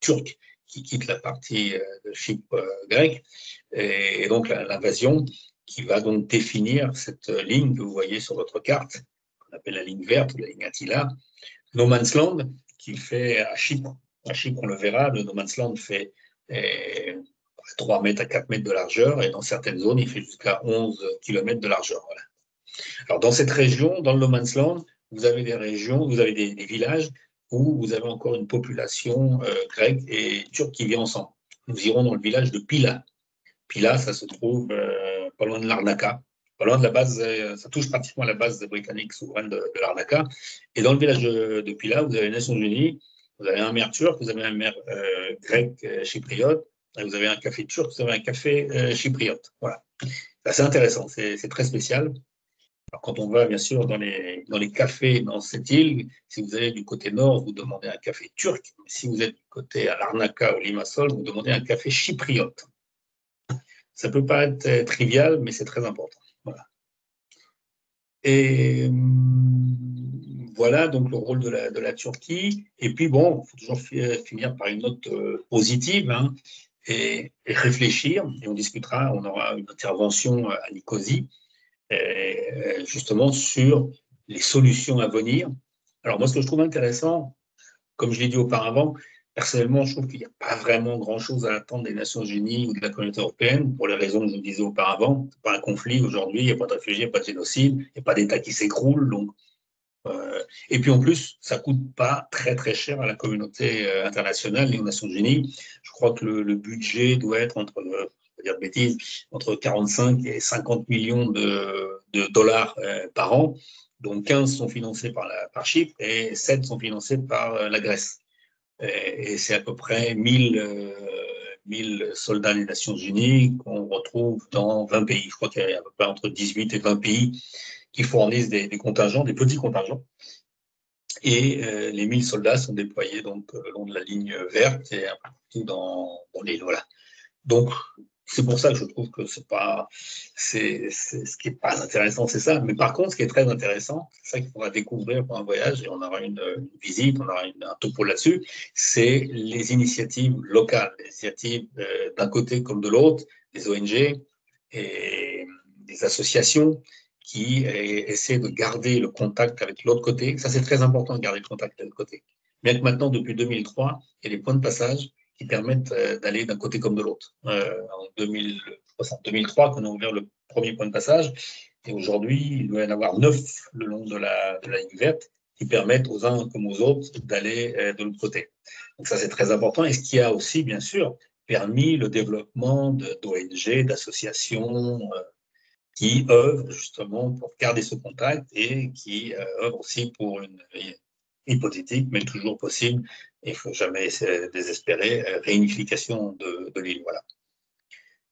Turcs qui quittent la partie de Chypre grecque. Et donc l'invasion qui va donc définir cette ligne que vous voyez sur votre carte, qu'on appelle la ligne verte, la ligne Attila, No Man's Land, qui fait à Chypre. À Chypre, on le verra, le No Man's Land fait 3 mètres à 4 mètres de largeur, et dans certaines zones, il fait jusqu'à 11 km de largeur. Voilà. Alors, dans cette région, dans le No Man's Land, vous avez des régions, vous avez des villages où vous avez encore une population grecque et turque qui vit ensemble. Nous irons dans le village de Pila. Pila, ça se trouve pas loin de Larnaca, pas loin de la base, ça touche pratiquement à la base britannique souveraine de Larnaca. Et dans le village de Pila, vous avez les Nations Unies, vous avez un maire turc, vous avez un maire grec chypriote, et vous avez un café turc, vous avez un café chypriote. Voilà. C'est assez intéressant, c'est très spécial. Alors, quand on va bien sûr dans les cafés dans cette île, si vous allez du côté nord, vous demandez un café turc. Si vous êtes du côté à Larnaca ou Limassol, vous demandez un café chypriote. Ça peut pas être trivial, mais c'est très important. Voilà. Et voilà donc le rôle de la Turquie. Et puis bon, il faut toujours finir par une note positive. et réfléchir, et on discutera, on aura une intervention à Nicosie, justement sur les solutions à venir. Alors moi, ce que je trouve intéressant, comme je l'ai dit auparavant, personnellement, je trouve qu'il n'y a pas vraiment grand-chose à attendre des Nations Unies ou de la communauté européenne, pour les raisons que je vous disais auparavant. Ce n'est pas un conflit aujourd'hui, il n'y a pas de réfugiés, il n'y a pas de génocide, il n'y a pas d'État qui s'écroule. Donc, et puis en plus, ça ne coûte pas très très cher à la communauté internationale et aux Nations Unies. Je crois que le budget doit être entre, je vais dire de bêtises, entre 45 et 50 millions de dollars par an, dont 15 sont financés par Chypre et 7 sont financés par la Grèce. Et c'est à peu près 1000 soldats des Nations Unies qu'on retrouve dans 20 pays. Je crois qu'il y a à peu près entre 18 et 20 pays qui fournissent des contingents, des petits contingents. Et les 1000 soldats sont déployés donc le long de la ligne verte et un peu partout dans l'île. Voilà. Donc, c'est pour ça que je trouve que ce qui n'est pas intéressant, c'est ça. Mais par contre, ce qui est très intéressant, c'est ça qu'il faudra découvrir pour un voyage, et on aura une visite, on aura un topo là-dessus, c'est les initiatives locales, les initiatives d'un côté comme de l'autre, des ONG et des associations qui essaient de garder le contact avec l'autre côté. Ça, c'est très important de garder le contact avec l'autre côté. Bien que maintenant, depuis 2003, il y a des points de passage qui permettent d'aller d'un côté comme de l'autre. En 2003 qu'on a ouvert le premier point de passage, et aujourd'hui, il doit y en avoir 9 le long de la ligne verte qui permettent aux uns comme aux autres d'aller de l'autre côté. Donc ça, c'est très important, et ce qui a aussi, bien sûr, permis le développement d'ONG, d'associations qui œuvrent justement pour garder ce contact et qui œuvrent aussi pour une hypothétique, mais toujours possible, il ne faut jamais désespérer, réunification de l'île. Voilà.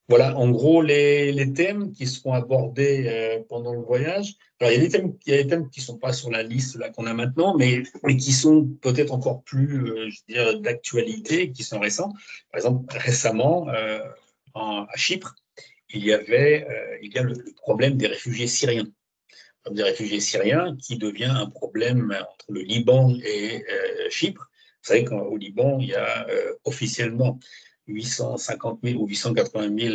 Voilà, en gros, les thèmes qui seront abordés pendant le voyage. Alors, il y a des thèmes qui ne sont pas sur la liste là qu'on a maintenant, mais qui sont peut-être encore plus, je dirais, d'actualité, qui sont récents. Par exemple, récemment, à Chypre, il y a le problème des réfugiés syriens. Des réfugiés syriens qui devient un problème entre le Liban et Chypre. Vous savez qu'au Liban, il y a officiellement 850 000 ou 880 000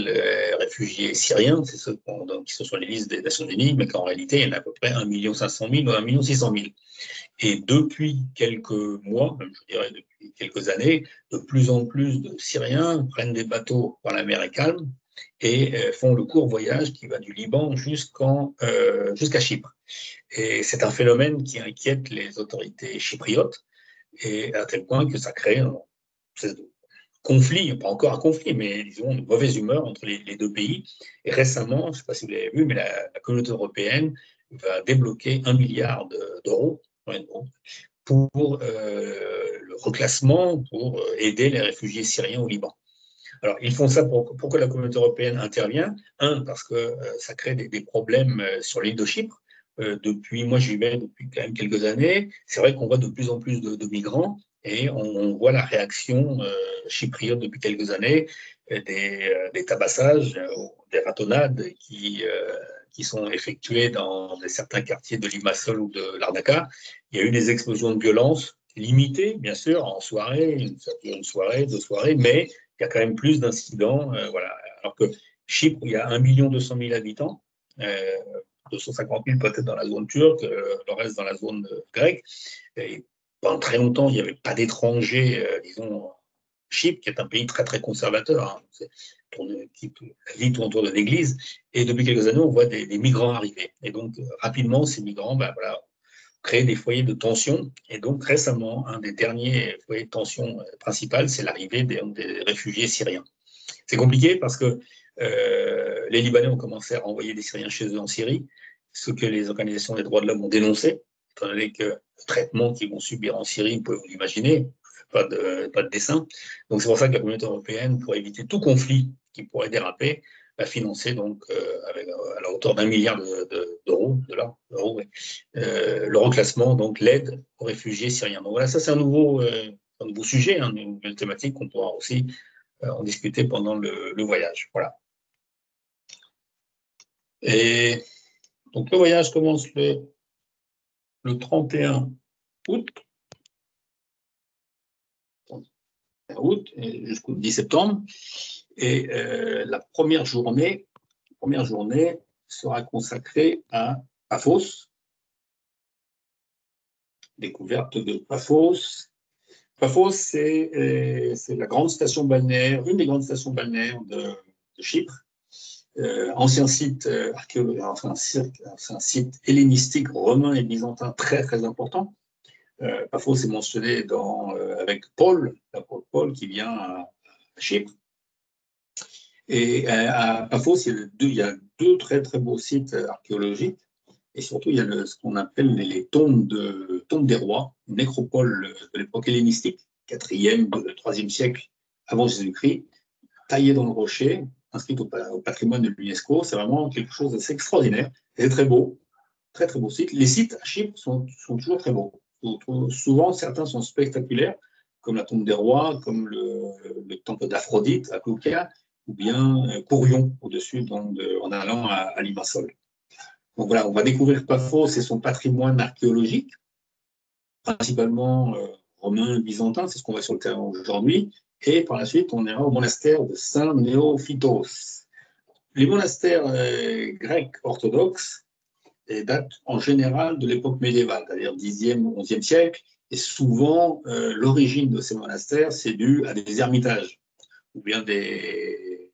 réfugiés syriens, c'est ceux qui sont sur les listes des Nations Unies, mais qu'en réalité, il y en a à peu près 1 500 000 ou 1 600 000. Et depuis quelques mois, même je dirais depuis quelques années, de plus en plus de Syriens prennent des bateaux quand la mer est calme et font le court voyage qui va du Liban jusqu'à Chypre. Et c'est un phénomène qui inquiète les autorités chypriotes, et à tel point que ça crée un conflit, pas encore un conflit, mais disons une mauvaise humeur entre les deux pays. Et récemment, je ne sais pas si vous l'avez vu, mais la communauté européenne va débloquer 1 milliard d'euros pour le reclassement, pour aider les réfugiés syriens au Liban. Alors, ils font ça pour que la communauté européenne intervienne. Parce que ça crée des problèmes sur l'île de Chypre. Moi, j'y vais depuis quand même quelques années. C'est vrai qu'on voit de plus en plus de migrants et on voit la réaction chypriote depuis quelques années, des tabassages, des ratonnades qui sont effectuées dans certains quartiers de Limassol ou de Larnaca. Il y a eu des explosions de violence limitées, bien sûr, en soirée, une soirée, 2 soirées, mais il y a quand même plus d'incidents. Voilà. Alors que Chypre, il y a 1 200 000 habitants, 250 000 peut-être dans la zone turque, le reste dans la zone grecque. Et pendant très longtemps, il n'y avait pas d'étrangers, disons, Chypre, qui est un pays très très conservateur, hein, qui vit tout autour de l'église. Et depuis quelques années, on voit des migrants arriver. Et donc, rapidement, ces migrants, voilà, créer des foyers de tension. Et donc, récemment, un des derniers foyers de tension principal, c'est l'arrivée des réfugiés syriens. C'est compliqué parce que les Libanais ont commencé à renvoyer des Syriens chez eux en Syrie, ce que les organisations des droits de l'homme ont dénoncé, étant donné que le traitement qu'ils vont subir en Syrie, vous pouvez vous l'imaginer, pas de dessin. Donc, c'est pour ça que la communauté européenne, pour éviter tout conflit qui pourrait déraper, va financer donc à la hauteur d'1 milliard d'euros, le reclassement, donc l'aide aux réfugiés syriens. Donc voilà, ça c'est un nouveau sujet, hein, une nouvelle thématique qu'on pourra aussi en discuter pendant le voyage. Voilà. Et donc le voyage commence le 31 août. août jusqu'au 10 septembre. Et la première journée sera consacrée à Paphos, découverte de Paphos. Paphos, c'est la grande station balnéaire, une des grandes stations balnéaires de Chypre. Ancien site archéologique, enfin un site hellénistique, romain et byzantin très très important. Paphos est mentionné avec Paul, l'apôtre Paul qui vient à Chypre. Et à Paphos, il y a deux très très beaux sites archéologiques. Et surtout, il y a ce qu'on appelle les tombes des rois, une nécropole de l'époque hellénistique, 4e, 3e siècle avant Jésus-Christ, taillée dans le rocher, inscrite au patrimoine de l'UNESCO. C'est vraiment quelque chose d'assez extraordinaire. C'est très beau, très très beau site. Les sites à Chypre sont toujours très beaux. Souvent, certains sont spectaculaires, comme la tombe des rois, comme le temple d'Aphrodite à Koukia, ou bien Courion au-dessus, en allant à Limassol. Donc voilà, on va découvrir Paphos et son patrimoine archéologique, principalement romain, byzantin, c'est ce qu'on voit sur le terrain aujourd'hui. Et par la suite, on ira au monastère de Saint-Néophytos. Les monastères grecs orthodoxes datent en général de l'époque médiévale, c'est-à-dire 10e ou 11e siècle. Et souvent, l'origine de ces monastères, c'est dû à des ermitages, ou bien des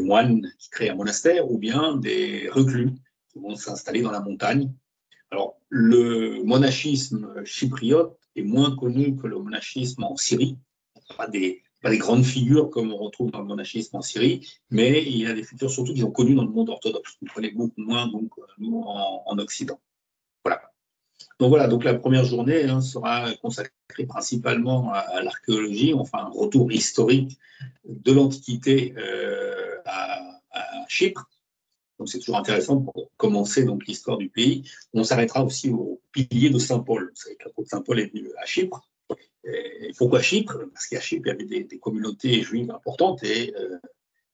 moines qui créent un monastère, ou bien des reclus qui vont s'installer dans la montagne. Alors, le monachisme chypriote est moins connu que le monachisme en Syrie. Pas des grandes figures comme on retrouve dans le monachisme en Syrie, mais il y a des figures surtout qui sont connues dans le monde orthodoxe. On connaît beaucoup moins, donc, nous, en Occident. Voilà. Donc la première journée sera consacrée principalement à l'archéologie, enfin un retour historique de l'Antiquité à Chypre. Donc c'est toujours intéressant pour commencer donc l'histoire du pays. On s'arrêtera aussi au pilier de Saint-Paul. Vous savez que l'apôtre Saint-Paul est venu à Chypre. Et pourquoi Chypre? Parce qu'à Chypre, il y avait des communautés juives importantes et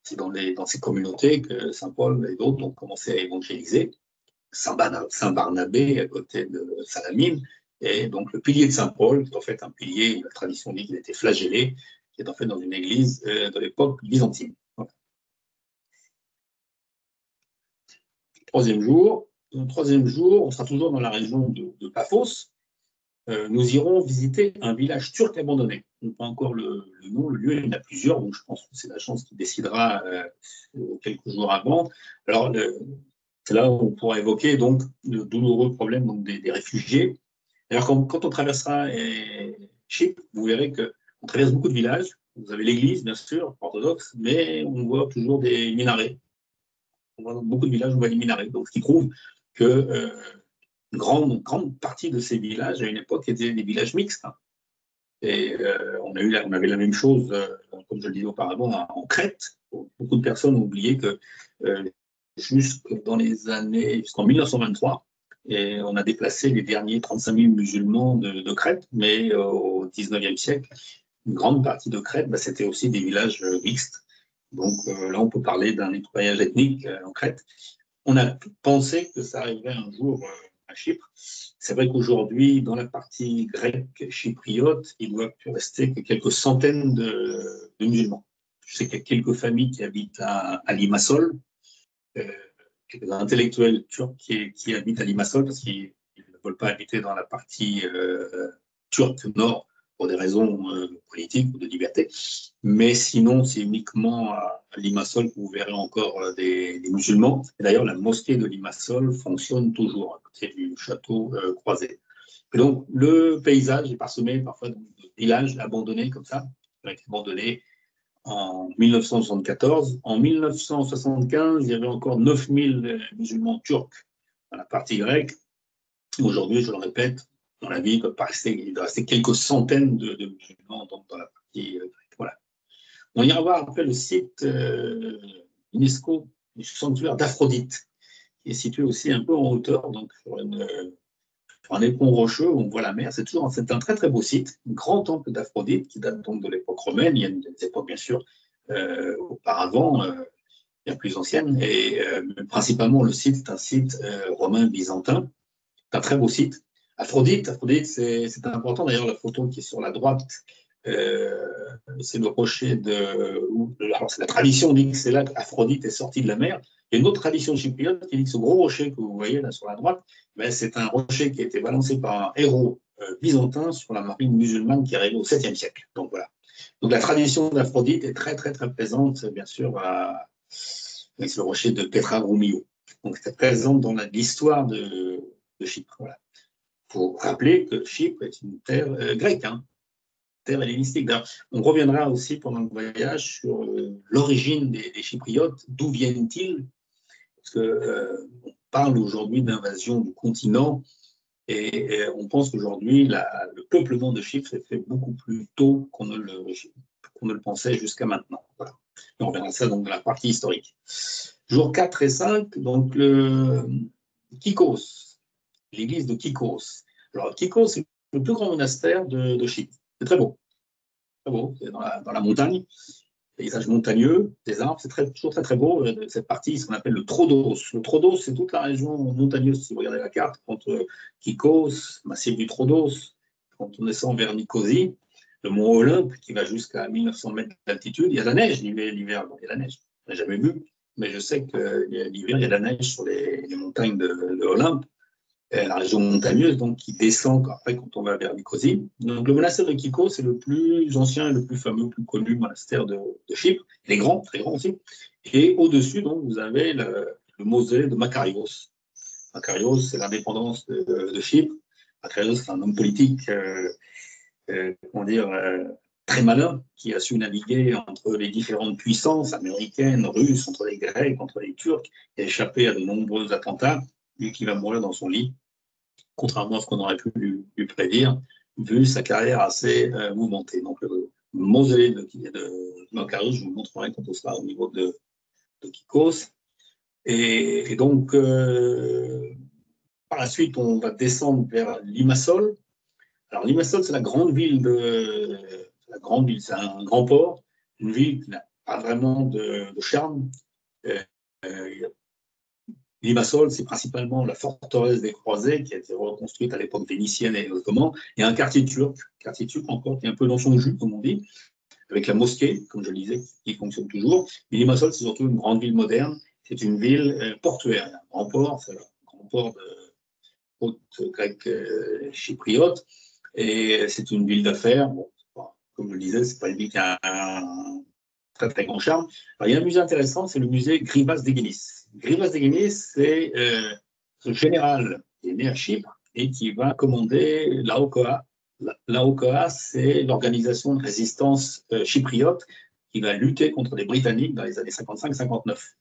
c'est dans ces communautés que Saint-Paul et d'autres ont commencé à évangéliser. Saint-Barnabé à côté de Salamine. Et donc le pilier de Saint-Paul, qui est en fait un pilier, la tradition dit qu'il était flagellé, qui est en fait dans une église de l'époque byzantine. Voilà. Troisième jour, on sera toujours dans la région de Paphos. Nous irons visiter un village turc abandonné. On n'a pas encore le nom, le lieu, il y en a plusieurs, donc je pense que c'est la chance qui décidera quelques jours avant. Alors, c'est là où on pourra évoquer donc le douloureux problème donc, des réfugiés. Alors, quand on traversera Chypre, vous verrez qu'on traverse beaucoup de villages. Vous avez l'église, bien sûr, orthodoxe, mais on voit toujours des minarets. On voit dans beaucoup de villages, on voit des minarets. Donc, ce qui prouve que une grande partie de ces villages, à une époque, étaient des villages mixtes. Et on avait la même chose, comme je le disais auparavant, en Crète. Beaucoup de personnes ont oublié que jusqu'en 1923, et on a déplacé les derniers 35 000 musulmans de Crète, mais au 19e siècle, une grande partie de Crète, c'était aussi des villages mixtes. Donc là, on peut parler d'un nettoyage ethnique en Crète. On a pensé que ça arriverait un jour à Chypre. C'est vrai qu'aujourd'hui, dans la partie grecque chypriote, il ne doit plus rester que quelques centaines de musulmans. Je sais qu'il y a quelques familles qui habitent à Limassol, quelques intellectuels turcs qui habitent à Limassol parce qu'ils ne veulent pas habiter dans la partie turque nord pour des raisons politiques ou de liberté. Mais sinon, c'est uniquement à Limassol que vous verrez encore des musulmans. Et d'ailleurs, la mosquée de Limassol fonctionne toujours à côté du château croisé. Et donc, le paysage est parsemé parfois de villages abandonnés comme ça, qui ont été abandonnés en 1974. En 1975, il y avait encore 9000 musulmans turcs dans la partie grecque. Aujourd'hui, je le répète, dans la ville, il doit rester quelques centaines de musulmans dans la partie grecque. Voilà. On ira voir après le site UNESCO du sanctuaire d'Aphrodite, qui est situé aussi un peu en hauteur, donc sur un éperon rocheux où on voit la mer. C'est un très très beau site, un grand temple d'Aphrodite qui date donc de l'époque romaine. Il y a des époques bien sûr auparavant, bien plus anciennes, et principalement le site est un site romain byzantin. C'est un très beau site. Aphrodite, c'est important d'ailleurs la photo qui est sur la droite. c'est le rocher alors la tradition dit que c'est là qu'Aphrodite est sortie de la mer. Il y a une autre tradition chypriote qui dit que ce gros rocher que vous voyez là sur la droite, ben, c'est un rocher qui a été balancé par un héros byzantin sur la marine musulmane qui est arrivé au 7e siècle. Donc voilà. Donc la tradition d'Aphrodite est très très très présente, bien sûr, avec le rocher de Petra Grumio. Donc c'est présent dans l'histoire de Chypre. Voilà. Il faut rappeler que Chypre est une terre grecque, hein, terre hellénistique. On reviendra aussi pendant le voyage sur l'origine des Chypriotes, d'où viennent-ils? Parce qu'on parle aujourd'hui d'invasion du continent et on pense qu'aujourd'hui, le peuplement de Chypre s'est fait beaucoup plus tôt qu'on ne le pensait jusqu'à maintenant. Voilà. Et on verra ça donc dans la partie historique. Jours 4 et 5, donc le Kykos, l'église de Kykos. Alors, Kykos, c'est le plus grand monastère de Chypre. C'est très beau. Très beau. C'est dans la montagne, paysage montagneux, des arbres. C'est toujours très, très beau. Cette partie, ce qu'on appelle le Troodos. Le Troodos, c'est toute la région montagneuse. Si vous regardez la carte, entre Kykos, massif du Troodos, quand on descend vers Nicosie, le mont Olympe, qui va jusqu'à 1900 mètres d'altitude, il y a de la neige l'hiver. Bon, il y a de la neige. Je n'ai jamais vu, mais je sais que l'hiver, il y a de la neige sur les montagnes de Olympe, la région montagneuse, donc qui descend après quand on va vers Nicosie. Donc le monastère de Kykos, c'est le plus ancien et le plus fameux, le plus connu monastère de Chypre. Il est grand, très grand aussi. Et au-dessus, donc, vous avez le mausolée de Makarios. Makarios, c'est l'indépendance de Chypre. Makarios, c'est un homme politique, comment dire, très malin, qui a su naviguer entre les différentes puissances américaines, russes, entre les Grecs, entre les Turcs, et a échappé à de nombreux attentats, lui qui va mourir dans son lit, contrairement à ce qu'on aurait pu lui prédire, vu sa carrière assez mouvementée. Donc, le mausolée de Makarios, je vous le montrerai quand on sera au niveau de Kykos. Et donc, par la suite, on va descendre vers Limassol. Alors, Limassol, c'est la grande ville c'est un grand port, une ville qui n'a pas vraiment de charme. Limassol, c'est principalement la forteresse des Croisés qui a été reconstruite à l'époque vénitienne et ottomane. Il y a un quartier turc encore, qui est un peu dans son jus, comme on dit, avec la mosquée, comme je le disais, qui fonctionne toujours. Mais Limassol, c'est surtout une grande ville moderne. C'est une ville portuaire. Il y a un grand port, c'est le grand port de côte grecque chypriote. Et c'est une ville d'affaires. Bon, comme je le disais, c'est pas une ville qui a un très très grand charme. Alors, il y a un musée intéressant, c'est le musée Grivas Degenis. Grivas Degenis, c'est ce général qui est né à Chypre et qui va commander l'AOKA. L'AOKA, c'est l'organisation de résistance chypriote qui va lutter contre les Britanniques dans les années 55-59,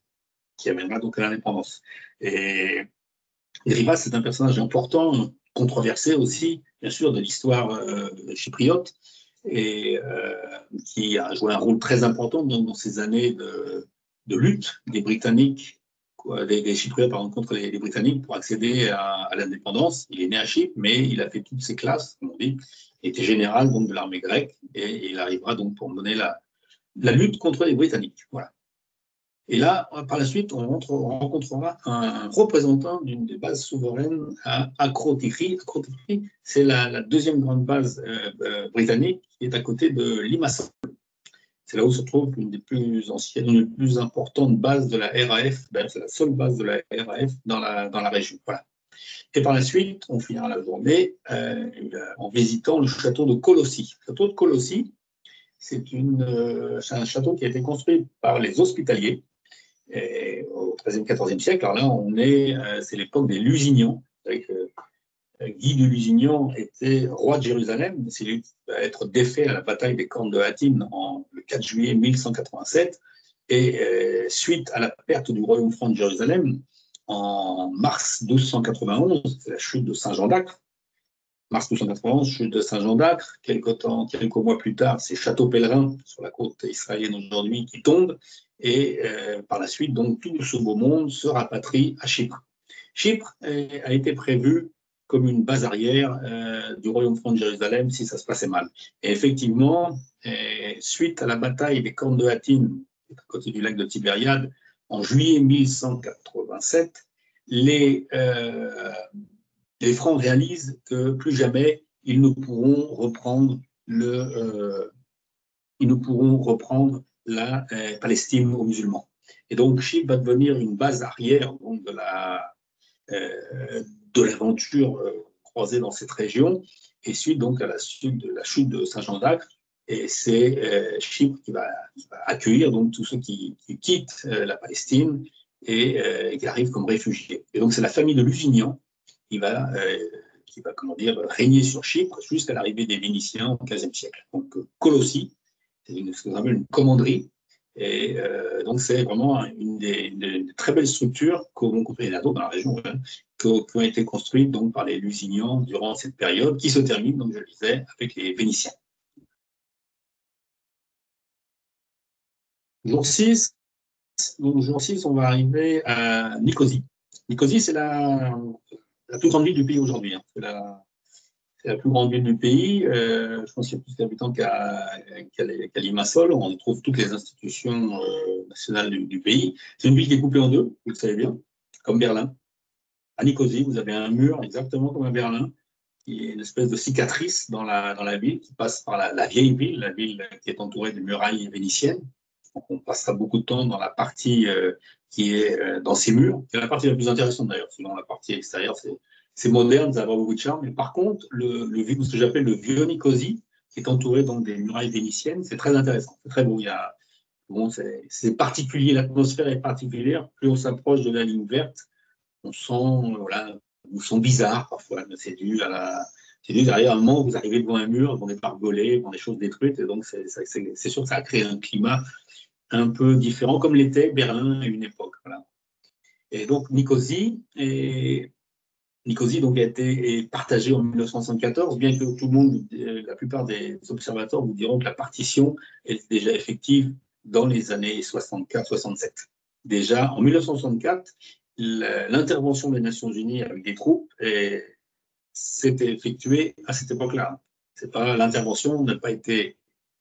qui amènera donc à l'indépendance. Et Grivas, c'est un personnage important, controversé aussi, bien sûr, de l'histoire chypriote, et qui a joué un rôle très important dans ces années de lutte des Britanniques, des Chypriotes contre les Britanniques pour accéder à l'indépendance. Il est né à Chypre, mais il a fait toutes ses classes, comme on dit. Il était général donc, de l'armée grecque et il arrivera donc pour mener la lutte contre les Britanniques. Voilà. Et là, par la suite, on rencontrera un représentant d'une des bases souveraines à Akrotiri. Akrotiri, c'est la deuxième grande base britannique qui est à côté de Limassol. C'est là où se trouve une des plus anciennes, une des plus importantes bases de la RAF. C'est la seule base de la RAF dans la région. Voilà. Et par la suite, on finira la journée en visitant le château de Colossi. Le château de Colossi, c'est un château qui a été construit par les Hospitaliers au XIIIe, XIVe siècle. Alors là, c'est l'époque des Lusignans. Vous savez que Guy de Lusignan était roi de Jérusalem. C'est lui qui va être défait à la bataille des Cornes de Hattin le 4 juillet 1187. Et suite à la perte du royaume franc de Jérusalem, en mars 1291, c'est la chute de Saint Jean d'Acre. Mars 1291, chute de Saint Jean d'Acre. Quelques mois plus tard, c'est Château Pèlerin, sur la côte israélienne aujourd'hui, qui tombe. Et par la suite, donc, tout ce beau monde se rapatrie à Chypre. Chypre a été prévu comme une base arrière du royaume franc de Jérusalem si ça se passait mal. Et effectivement, suite à la bataille des Cornes de Hattin, à côté du lac de Tibériade, en juillet 1187, les Francs réalisent que plus jamais ils ne pourront reprendre ils ne pourront reprendre la Palestine aux musulmans. Et donc, Chypre va devenir une base arrière donc, de l'aventure croisée dans cette région, et suite donc à la suite de la chute de Saint-Jean d'Acre. Et c'est Chypre qui va accueillir donc tous ceux qui quittent la Palestine et qui arrivent comme réfugiés. Et donc, c'est la famille de Lusignan qui va comment dire, régner sur Chypre jusqu'à l'arrivée des Vénitiens au XVe siècle. Donc, Colossie, c'est ce qu'on appelle une commanderie. Et donc, c'est vraiment une des très belles structures qu'on compris là dans la région, hein, qui ont été construites donc, par les Lusignans durant cette période, qui se termine, donc, je le disais, avec les Vénitiens. Jour 6, donc, jour 6, on va arriver à Nicosie. Nicosie, c'est la plus grande ville du pays aujourd'hui. Hein. C'est la plus grande ville du pays. Je pense qu'il y a plus d'habitants qu'à Limassol. On y trouve toutes les institutions nationales du pays. C'est une ville qui est coupée en deux, vous le savez bien, comme Berlin. À Nicosie, vous avez un mur exactement comme à Berlin, qui est une espèce de cicatrice dans la ville, qui passe par la vieille ville, la ville qui est entourée de murailles vénitiennes. Donc, on passera beaucoup de temps dans la partie qui est dans ces murs. C'est la partie la plus intéressante d'ailleurs, sinon la partie extérieure, c'est moderne, ça a beaucoup de charme. Mais par contre, ce que j'appelle le vieux Nicosie, qui est entouré donc des murailles vénitiennes, c'est très intéressant, c'est très beau. C'est particulier, l'atmosphère est particulière. Plus on s'approche de la ligne verte, on sent, voilà, on sent bizarre parfois. C'est dû derrière un moment où vous arrivez devant un mur, devant des barbelés, devant des choses détruites, et donc c'est sûr que ça a créé un climat un peu différent, comme l'était Berlin à une époque. Voilà. Et donc Nicosie donc, a été partagée en 1974, bien que tout le monde, la plupart des observateurs vous diront que la partition est déjà effective dans les années 64-67. Déjà, en 1964, l'intervention des Nations Unies avec des troupes s'était effectuée à cette époque-là. L'intervention n'a pas été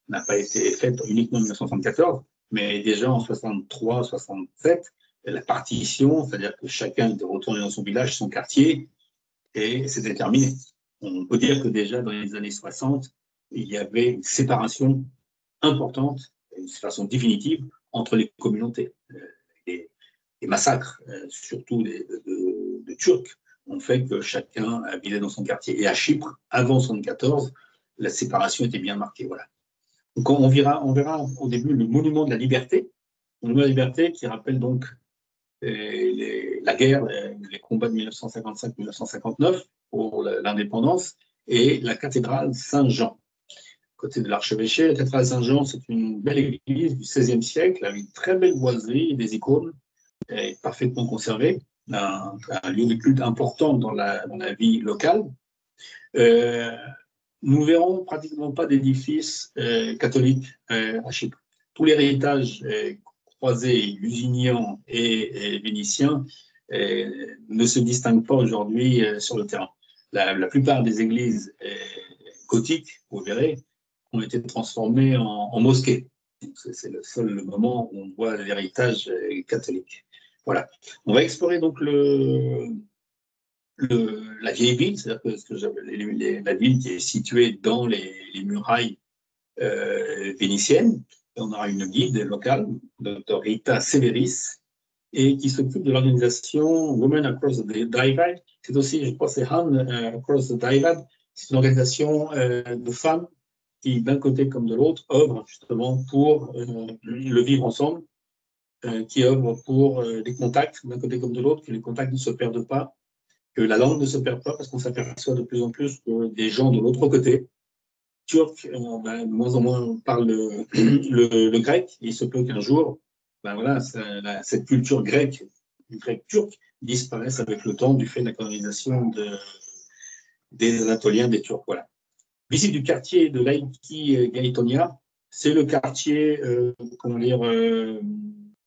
faite uniquement en 1974, mais déjà en 63-67, la partition, c'est-à-dire que chacun était retourné dans son village, son quartier, et c'était terminé. On peut dire que déjà dans les années 60, il y avait une séparation importante, une séparation définitive entre les communautés. Les massacres, surtout de Turcs, ont fait que chacun habitait dans son quartier. Et à Chypre, avant 1974, la séparation était bien marquée. Voilà. Donc on verra au début le monument de la liberté, le monument de la liberté qui rappelle donc la guerre, les combats de 1955-1959 pour l'indépendance, et la cathédrale Saint-Jean. Côté de l'archevêché, la cathédrale Saint-Jean, c'est une belle église du XVIe siècle avec une très belle boiserie, des icônes, parfaitement conservées, un lieu de culte important dans la vie locale. Nous verrons pratiquement pas d'édifices catholiques à Chypre. Tout l'héritage croisé, lusignan et vénitien ne se distingue pas aujourd'hui sur le terrain. La plupart des églises gothiques, vous verrez, ont été transformées en mosquées. C'est le seul moment où on voit l'héritage catholique. Voilà. On va explorer donc la vieille ville, c'est-à-dire la ville qui est située dans les murailles vénitiennes. Et on aura une guide locale, Dr. Rita Severis, et qui s'occupe de l'organisation Women Across the Divide. C'est aussi, je crois, c'est Han Across the Divide. C'est une organisation de femmes qui, d'un côté comme de l'autre, œuvrent justement pour le vivre ensemble, qui œuvrent pour des contacts, d'un côté comme de l'autre, que les contacts ne se perdent pas, que la langue ne se perd pas, parce qu'on s'aperçoit de plus en plus que des gens de l'autre côté, turcs, de moins en moins parlent le grec. Il se peut qu'un jour, voilà, cette culture grecque, du grec turc, disparaisse avec le temps du fait de la colonisation des Anatoliens, des Turcs. Voilà. Visite du quartier de Laïki Gaïtonia, c'est le quartier,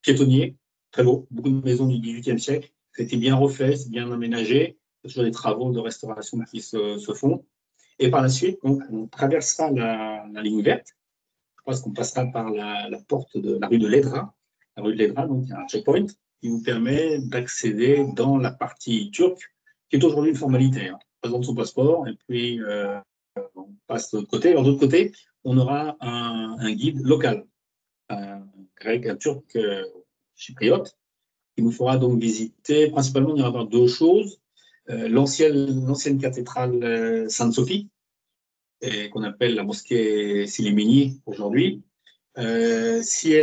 piétonnier, très beau, beaucoup de maisons du XVIIIe siècle. C'était bien refait, c'est bien aménagé. Il y a toujours des travaux de restauration qui se font. Et par la suite, donc, on traversera la ligne verte. Je pense qu'on passera par la porte de la rue de l'Edra. La rue de l'Edra, donc il y a un checkpoint qui vous permet d'accéder dans la partie turque, qui est aujourd'hui une formalité. Hein. On présente son passeport et puis on passe de l'autre côté. Alors, de l'autre côté, on aura un guide local, un grec, un turc chypriote, qui nous fera donc visiter, principalement, il y aura deux choses. L'ancienne cathédrale Sainte-Sophie, qu'on appelle la mosquée Silimini aujourd'hui. Si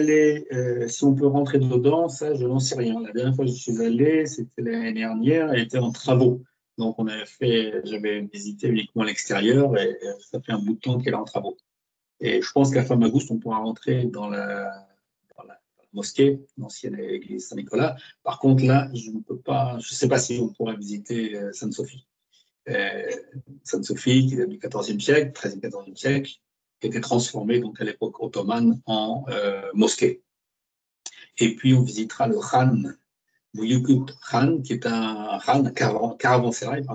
on peut rentrer dedans, ça, je n'en sais rien. La dernière fois que je suis allé, c'était l'année dernière, elle était en travaux. Donc, j'avais visité uniquement l'extérieur et ça fait un bout de temps qu'elle est en travaux. Et je pense qu'à Famagouste, on pourra rentrer dans la mosquée, l'ancienne église Saint-Nicolas. Par contre, là, je ne sais pas si on pourra visiter Sainte-Sophie. Sainte-Sophie, qui est du XIVe siècle, XIIIe, XIVe siècle, qui a été transformée donc, à l'époque ottomane en mosquée. Et puis, on visitera le Khan, Buyukut Khan, qui est un caravansérail,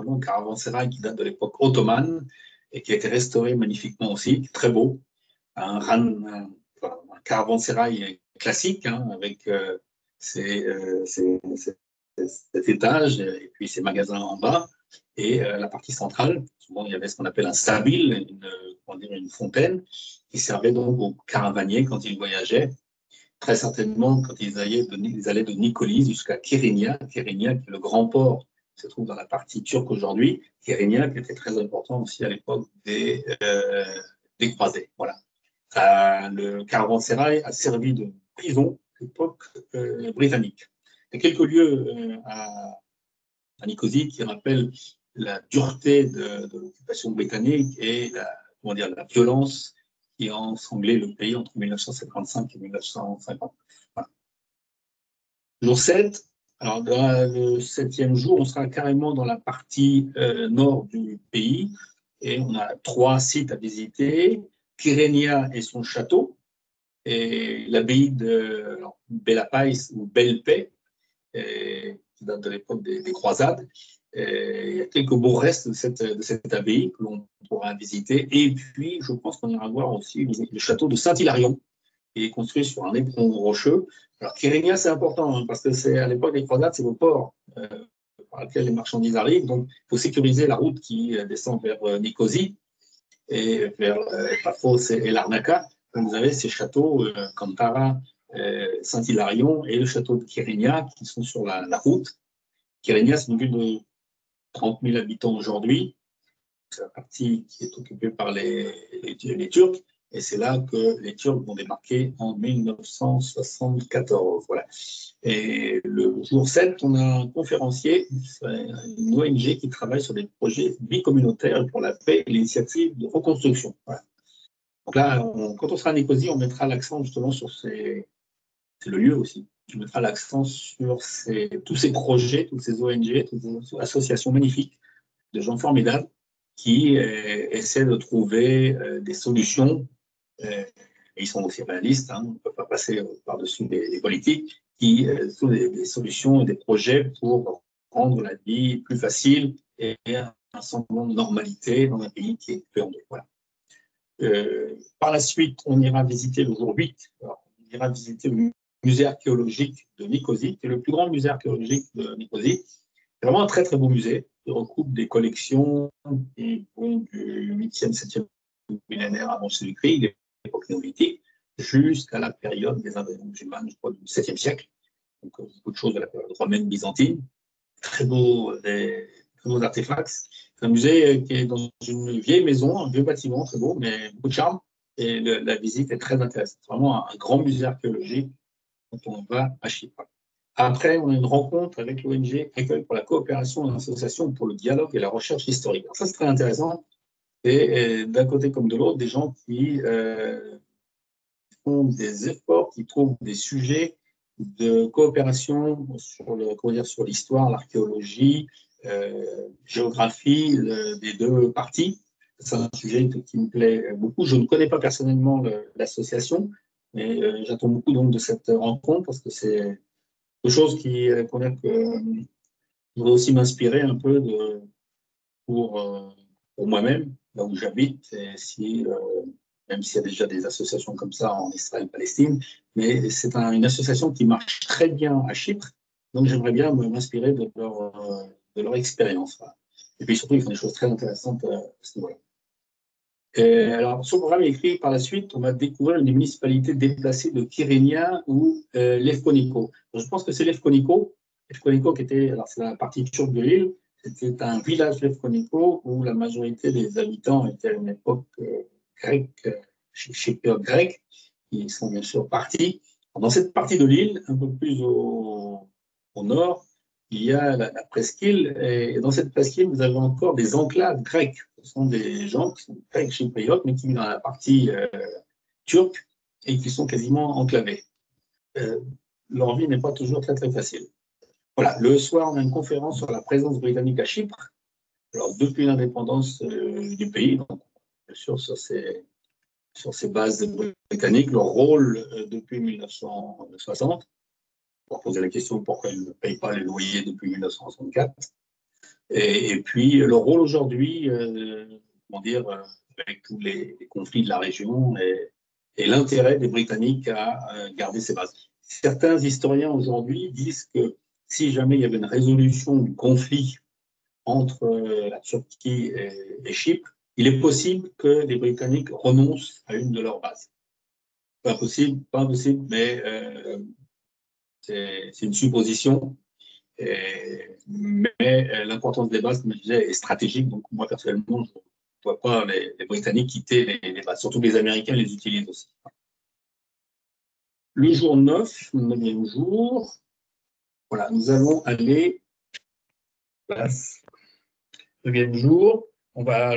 qui date de l'époque ottomane et qui a été restauré magnifiquement aussi, très beau. Un caravansérail classique, hein, avec cet étage et puis ses magasins en bas. Et la partie centrale, souvent il y avait ce qu'on appelle un sabil, une fontaine, qui servait donc aux caravaniers quand ils voyageaient. Très certainement, quand ils allaient de Nicolie jusqu'à Kyrenia, qui est le grand port qui se trouve dans la partie turque aujourd'hui. Kyrenia, qui était très important aussi à l'époque des croisés. Voilà. Le caravansérail a servi de prison à l'époque britannique. Il y a quelques lieux à Nicosie qui rappellent la dureté de l'occupation britannique et la violence qui a ensanglé le pays entre 1955 et 1950. Voilà. Jour 7, alors dans le 7e jour, on sera carrément dans la partie nord du pays et on a 3 sites à visiter. Kyrenia et son château, et l'abbaye de Bellapais ou Belle-Paix, qui date de l'époque des croisades. Il y a quelques beaux restes de cette abbaye que l'on pourra visiter. Et puis, je pense qu'on ira voir aussi le château de Saint-Hilarion, qui est construit sur un éperon rocheux. Alors, Kyrenia, c'est important, hein, parce que c'est à l'époque des croisades, c'est le port par lequel les marchandises arrivent. Donc, il faut sécuriser la route qui descend vers Nicosie et vers Paphos et Larnaca. Donc, vous avez ces châteaux, Kantara, Saint-Hilarion et le château de Kyrenia qui sont sur la route. Kyrenia, c'est une ville de 30 000 habitants aujourd'hui. C'est la partie qui est occupée par les Turcs. Et c'est là que les Turcs vont débarquer en 1974. Voilà. Et le jour 7, on a un conférencier, une ONG qui travaille sur des projets bicommunautaires pour la paix et l'initiative de reconstruction. Voilà. Donc là, quand on sera à Nicosie, on mettra l'accent justement sur c'est le lieu aussi. On mettra l'accent sur tous ces projets, toutes ces ONG, toutes ces associations magnifiques de gens formidables qui essaient de trouver des solutions. Et ils sont aussi réalistes, hein, on ne peut pas passer par-dessus des politiques, qui sont des solutions et des projets pour rendre la vie plus facile et un semblant de normalité dans un pays qui est coupé en deux. Voilà. Par la suite, on ira visiter le jour 8, alors, on ira visiter le musée archéologique de Nicosie, qui est le plus grand musée archéologique de Nicosie. C'est vraiment un très très beau musée qui regroupe des collections qui vont du 8e, 7e millénaire avant Jésus-Christ, l'époque néolithique, jusqu'à la période des invasions musulmanes, je crois, du 7e siècle. Donc, beaucoup de choses de la période romaine byzantine. Très beaux artefacts. C'est un musée qui est dans une vieille maison, un vieux bâtiment, très beau, mais beaucoup de charme. Et la visite est très intéressante. C'est vraiment un grand musée archéologique quand on va à Chypre. Après, on a une rencontre avec l'ONG Accueil pour la coopération et l'association pour le dialogue et la recherche historique. Alors ça, c'est très intéressant. Et d'un côté comme de l'autre, des gens qui font des efforts, qui trouvent des sujets de coopération sur l'histoire, l'archéologie, géographie des deux parties. C'est un sujet qui me plaît beaucoup. Je ne connais pas personnellement l'association, mais j'attends beaucoup donc de cette rencontre parce que c'est quelque chose qui va aussi m'inspirer un peu pour moi-même, là où j'habite, même s'il y a déjà des associations comme ça en Israël-Palestine, mais c'est une association qui marche très bien à Chypre, donc j'aimerais bien m'inspirer de leur expérience. Et puis surtout, ils font des choses très intéressantes à ce niveau-là. Alors, son programme est écrit par la suite, on va découvrir une municipalité déplacée de Kyrenia ou Lefkoniko. Je pense que c'est Lefkoniko. Lefkoniko qui était, alors c'est la partie turque de l'île, c'était un village Lefkoniko où la majorité des habitants étaient à une époque grecque, chypriote grecque, qui sont bien sûr partis. Dans cette partie de l'île, un peu plus au nord, il y a la presqu'île, et dans cette presqu'île, vous avez encore des enclaves grecques. Ce sont des gens qui sont grecs chypriotes, mais qui vivent dans la partie turque et qui sont quasiment enclavés. Leur vie n'est pas toujours très, très facile. Voilà, le soir, on a une conférence sur la présence britannique à Chypre. Alors, depuis l'indépendance du pays, donc, bien sûr, sur ces bases britanniques, leur rôle depuis 1960. Pour poser la question pourquoi ils ne payent pas les loyers depuis 1964. Et puis, le rôle aujourd'hui, comment dire, avec tous les conflits de la région et l'intérêt des Britanniques à garder ces bases. Certains historiens aujourd'hui disent que si jamais il y avait une résolution du conflit entre la Turquie et Chypre, il est possible que les Britanniques renoncent à une de leurs bases. Pas impossible, mais c'est une supposition. Mais l'importance des bases, comme je disais, est stratégique. Donc, moi, personnellement, je ne vois pas les Britanniques quitter les bases. Surtout les Américains les utilisent aussi. Le jour 9, le 9e jour, voilà, nous allons aller. Place. 9e jour, on va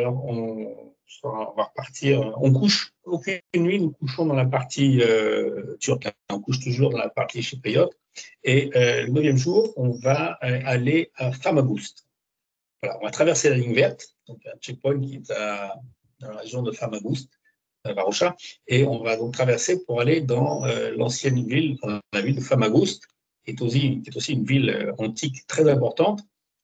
repartir. On couche aucune nuit, nous couchons dans la partie turque. On couche toujours dans la partie chypriote. Et le 9e jour, on va aller à Famagoust. Voilà, on va traverser la ligne verte, donc un checkpoint qui est dans la région de Famagoust, Varosha, et on va donc traverser pour aller dans l'ancienne ville, la ville de Famagoust, qui est aussi une ville antique très importante,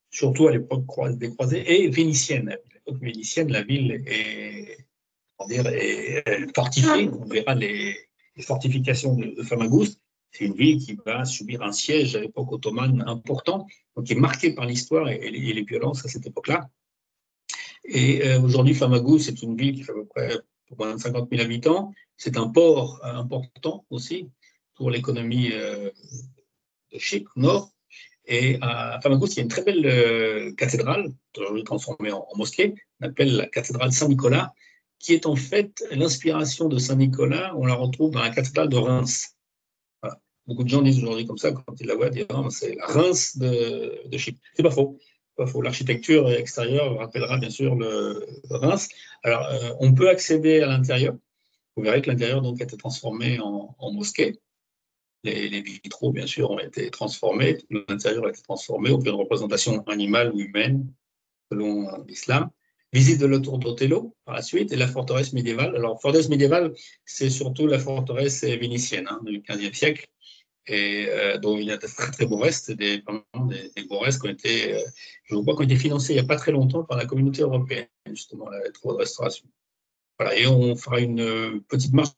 surtout à l'époque des croisés, et vénitienne. À l'époque vénitienne, la ville est fortifiée. On verra les fortifications de Famagoust. C'est une ville qui va subir un siège à l'époque ottomane important, donc qui est marquée par l'histoire et les violences à cette époque-là. Et aujourd'hui, Famagoust, c'est une ville qui fait à peu près moins de 50 000 habitants. C'est un port important aussi pour l'économie de Chypre, nord. Et à Famagoust, il y a une très belle cathédrale, aujourd'hui transformée en mosquée, qu'on appelle la cathédrale Saint-Nicolas, qui est en fait l'inspiration de Saint-Nicolas. On la retrouve dans la cathédrale de Reims. Voilà. Beaucoup de gens disent aujourd'hui comme ça, quand ils la voient, disent non, c'est la Reims de Chypre. C'est pas faux. Pas faux. L'architecture extérieure rappellera bien sûr le Reims. Alors, on peut accéder à l'intérieur. Vous verrez que l'intérieur donc a été transformé en mosquée. Les vitraux, bien sûr, ont été transformés. L'intérieur a été transformé au plus de représentation animale ou humaine, selon l'islam. Visite de la tour d'Otello, par la suite, et la forteresse médiévale. Alors, forteresse médiévale, c'est surtout la forteresse vénitienne du XVe siècle, et dont il y a de très, très beaux restes, des beaux restes qui ont été, je crois, qui ont été financés il n'y a pas très longtemps par la communauté européenne, justement, les travaux de restauration. Voilà, et on fera une petite marche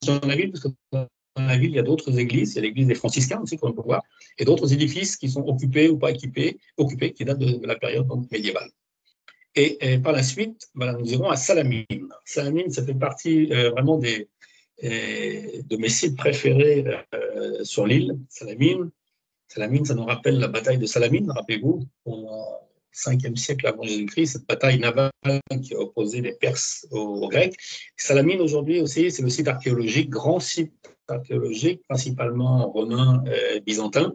dans la ville, parce que dans la ville, il y a d'autres églises. Il y a l'église des franciscains aussi, qu'on peut voir, et d'autres édifices qui sont occupés ou pas occupés, qui datent de la période donc, médiévale. Et par la suite, voilà, nous irons à Salamine. Salamine, ça fait partie vraiment de mes sites préférés sur l'île. Salamine, ça nous rappelle la bataille de Salamine, rappelez-vous, au 5e siècle avant Jésus-Christ, cette bataille navale qui a opposé les Perses aux Grecs. Salamine, aujourd'hui aussi, c'est le site archéologique, grand site archéologique, principalement romain byzantin,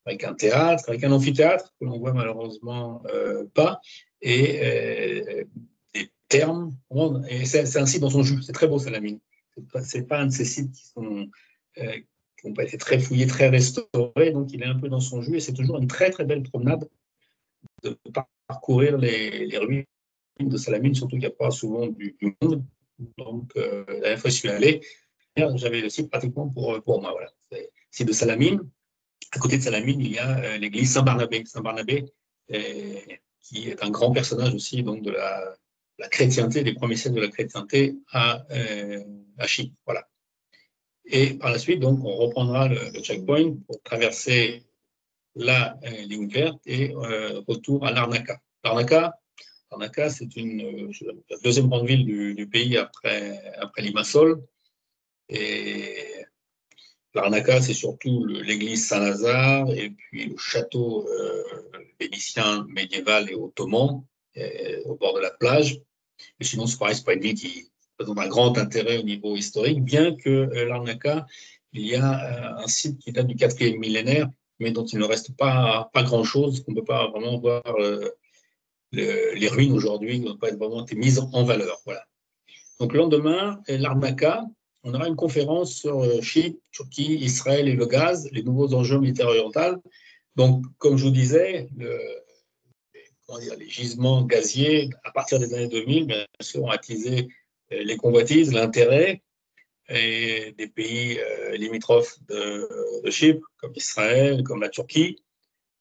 avec un théâtre, avec un amphithéâtre, que l'on voit malheureusement pas, et des thermes. Et c'est un site dans son jus, c'est très beau, Salamine. C'est pas un de ces sites qui n'ont pas été très fouillés, très restaurés, donc il est un peu dans son jus, et c'est toujours une très très belle promenade de parcourir les ruines de Salamine, surtout qu'il n'y a pas souvent du monde. Donc, la dernière fois que je suis allé, j'avais le site pratiquement pour moi. Voilà. C'est le site de Salamine. À côté de Salamine, il y a l'église Saint-Barnabé. Saint-Barnabé, qui est un grand personnage aussi donc, de la chrétienté, des premiers siècles de la chrétienté à Chypre. Voilà. Et par la suite, donc, on reprendra le checkpoint pour traverser la ligne verte et retour à Larnaca. Larnaca, Larnaca, c'est la deuxième grande ville du pays après Limassol. Et Larnaca, c'est surtout l'église Saint-Lazare et puis le château vénitien médiéval et ottoman au bord de la plage. Et sinon, c'est pareil, c'est pas une ville qui présente un grand intérêt au niveau historique, bien que Larnaca, il y a un site qui date du 4e millénaire, mais dont il ne reste pas grand-chose, qu'on ne peut pas vraiment voir les ruines aujourd'hui, ne peuvent pas être vraiment été mises en valeur. Voilà. Donc le lendemain, Larnaca, on aura une conférence sur Chypre, Turquie, Israël et le gaz, les nouveaux enjeux militaires orientaux. Donc, comme je vous disais, les gisements gaziers, à partir des années 2000, bien sûr, ont attisé les convoitises, l'intérêt des pays limitrophes de Chypre, comme Israël, comme la Turquie.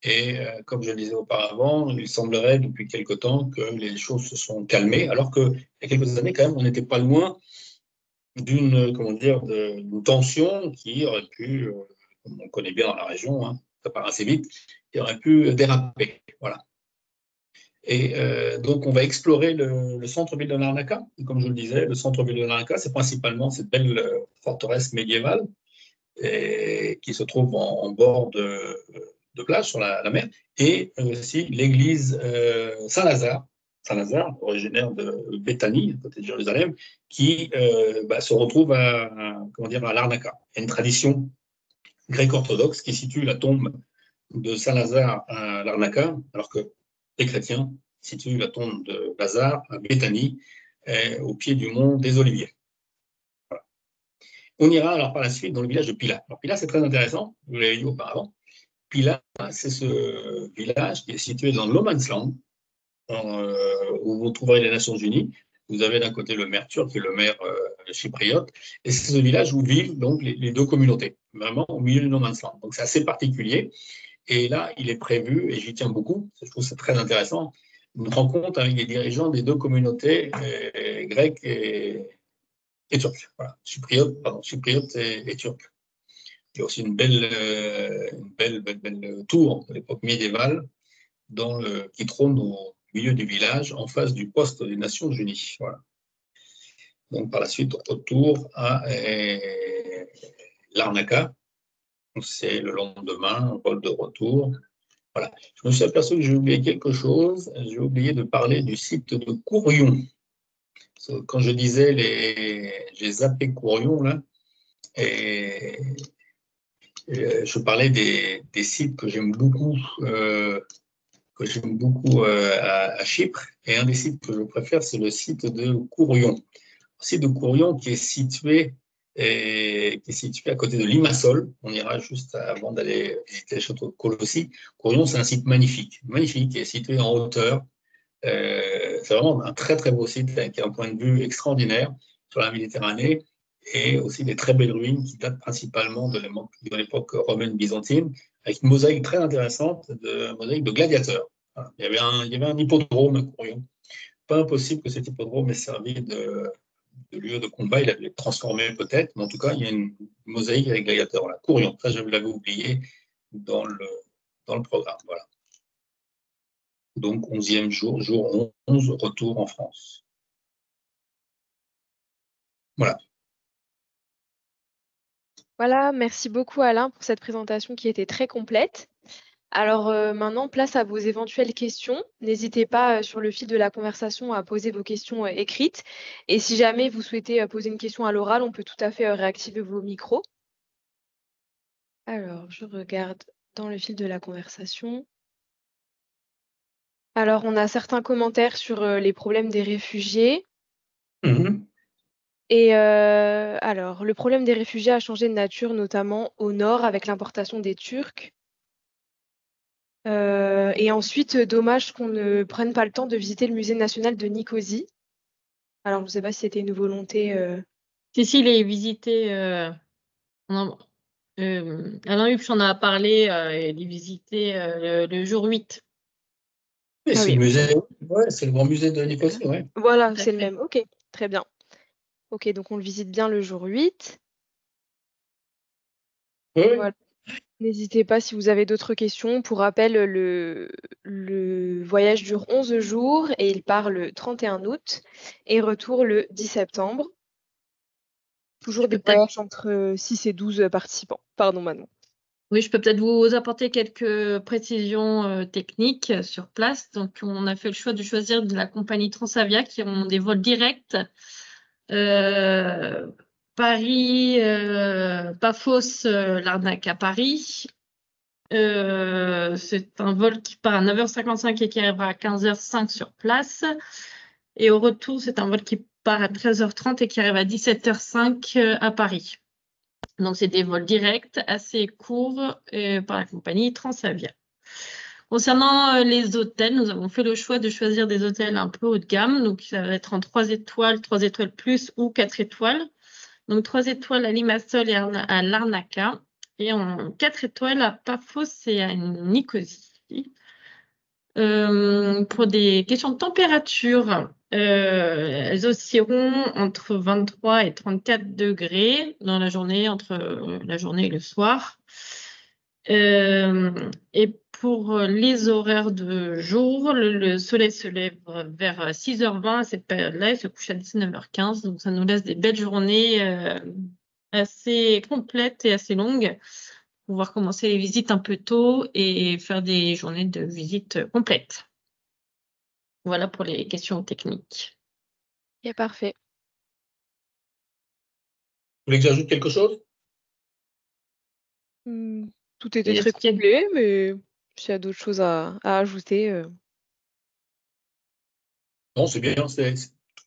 Et comme je le disais auparavant, il semblerait depuis quelque temps que les choses se sont calmées, alors qu'il y a quelques années, quand même, on n'était pas loin d'une tension qui aurait pu, comme on connaît bien dans la région, hein, ça part assez vite, qui aurait pu déraper. Voilà. Et donc, on va explorer le centre-ville de Larnaca. Et comme je le disais, le centre-ville de Larnaca, c'est principalement cette belle forteresse médiévale qui se trouve en bord de plage sur la mer, et aussi l'église Saint-Lazare, originaire de Béthanie, à côté de Jérusalem, qui se retrouve à Larnaca. Il y a une tradition grecque-orthodoxe qui situe la tombe de Saint-Lazare à Larnaca, alors que les chrétiens situent la tombe de Lazare à Béthanie, au pied du mont des Oliviers. Voilà. On ira alors par la suite dans le village de Pila. Alors Pila, c'est très intéressant, vous l'avez dit auparavant. Pila, c'est ce village qui est situé dans le No Man's Land, où vous trouverez les Nations Unies. Vous avez d'un côté le maire turc et le maire chypriote, et c'est ce village où vivent donc les deux communautés, vraiment au milieu du No Man's Land. Donc c'est assez particulier. Et là, il est prévu, et j'y tiens beaucoup, je trouve ça très intéressant, une rencontre avec les dirigeants des deux communautés grecques et turques. Voilà, chypriote et turque. Il y a aussi une belle tour de l'époque médiévale qui trône au milieu du village, en face du poste des Nations Unies. Voilà. Donc, par la suite, retour à Larnaca. C'est le lendemain, vol de retour. Voilà. Je me suis aperçu que j'ai oublié quelque chose. J'ai oublié de parler du site de Courion. Quand je disais j'ai zappé Courion, là, et je parlais des sites que j'aime beaucoup à Chypre. Et un des sites que je préfère, c'est le site de Courion. Le site de Courion qui est situé à côté de Limassol. On ira juste avant d'aller visiter le château de Colossi. Courion, c'est un site magnifique, qui est situé en hauteur. C'est vraiment un très très beau site avec un point de vue extraordinaire sur la Méditerranée et aussi des très belles ruines qui datent principalement de l'époque romaine byzantine, avec une mosaïque très intéressante, mosaïque de gladiateurs. Voilà. Il y avait un hippodrome à Courion. Pas impossible que cet hippodrome ait servi de lieu de combat, il a été transformé peut-être, mais en tout cas, il y a une mosaïque avec gladiateurs. Voilà. Courion, ça je l'avais oublié dans le programme. Voilà. Donc 11e jour, jour 11, retour en France. Voilà. Voilà, merci beaucoup Alain pour cette présentation qui était très complète. Alors maintenant, place à vos éventuelles questions. N'hésitez pas sur le fil de la conversation à poser vos questions écrites. Et si jamais vous souhaitez poser une question à l'oral, on peut tout à fait réactiver vos micros. Alors, je regarde dans le fil de la conversation. Alors, on a certains commentaires sur les problèmes des réfugiés. Et alors, le problème des réfugiés a changé de nature, notamment au nord, avec l'importation des Turcs. Et ensuite, dommage qu'on ne prenne pas le temps de visiter le musée national de Nicosie. Alors, je ne sais pas si c'était une volonté. Si, il est visité. Alain Huppsch en a parlé, il est visité le jour 8. Oui, c'est le musée, c'est le grand musée de Nicosie, ouais. Voilà, c'est le même. Ok, très bien. Ok, donc on le visite bien le jour 8. Oui. Voilà. N'hésitez pas si vous avez d'autres questions. Pour rappel, le voyage dure 11 jours et il part le 31 août et retour le 10 septembre. Toujours des voyages entre 6 et 12 participants. Pardon, Manon. Oui, je peux peut-être vous apporter quelques précisions techniques sur place. Donc, on a fait le choix de choisir de la compagnie Transavia qui ont des vols directs. Paris, Paphos, Larnaca à Paris. C'est un vol qui part à 9h55 et qui arrivera à 15h05 sur place. Et au retour, c'est un vol qui part à 13h30 et qui arrive à 17h05 à Paris. Donc, c'est des vols directs assez courts par la compagnie Transavia. Concernant les hôtels, nous avons fait le choix de choisir des hôtels un peu haut de gamme. Donc, ça va être en 3 étoiles plus ou 4 étoiles. Donc, 3 étoiles à Limassol et à Larnaca. Et en 4 étoiles à Paphos et à Nicosie. Pour des questions de température, elles oscilleront entre 23 et 34 degrés dans la journée, entre la journée et le soir. Et pour les horaires de jour, le soleil se lève vers 6h20 à cette période-là et se couche à 19h15. Donc, ça nous laisse des belles journées assez complètes et assez longues. Pouvoir commencer les visites un peu tôt et faire des journées de visite complètes. Voilà pour les questions techniques. Ok, parfait. Vous voulez que j'ajoute quelque chose? Tout était très complet, mais s'il y a d'autres choses à ajouter. Non, c'est bien.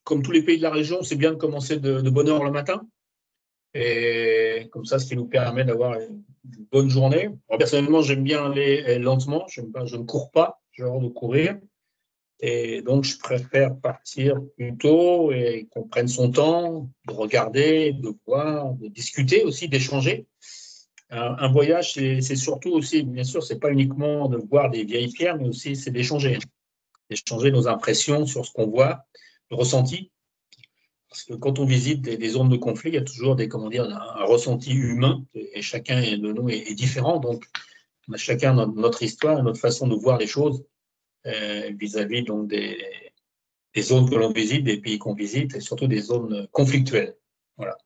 Comme tous les pays de la région, c'est bien de commencer de bonne heure le matin. Et comme ça, ce qui nous permet d'avoir une bonne journée. Alors, personnellement, j'aime bien aller lentement. Je ne cours pas, j'ai horreur de courir. Et donc, je préfère partir plus tôt et qu'on prenne son temps de regarder, de voir, de discuter aussi, d'échanger. Un voyage, c'est surtout aussi, bien sûr, c'est pas uniquement de voir des vieilles pierres, mais aussi c'est d'échanger. D'échanger nos impressions sur ce qu'on voit, le ressenti. Parce que quand on visite des zones de conflit, il y a toujours un ressenti humain et chacun de nous est différent. Donc, on a chacun notre histoire, notre façon de voir les choses vis-à-vis donc des zones que l'on visite, des pays qu'on visite et surtout des zones conflictuelles. Voilà.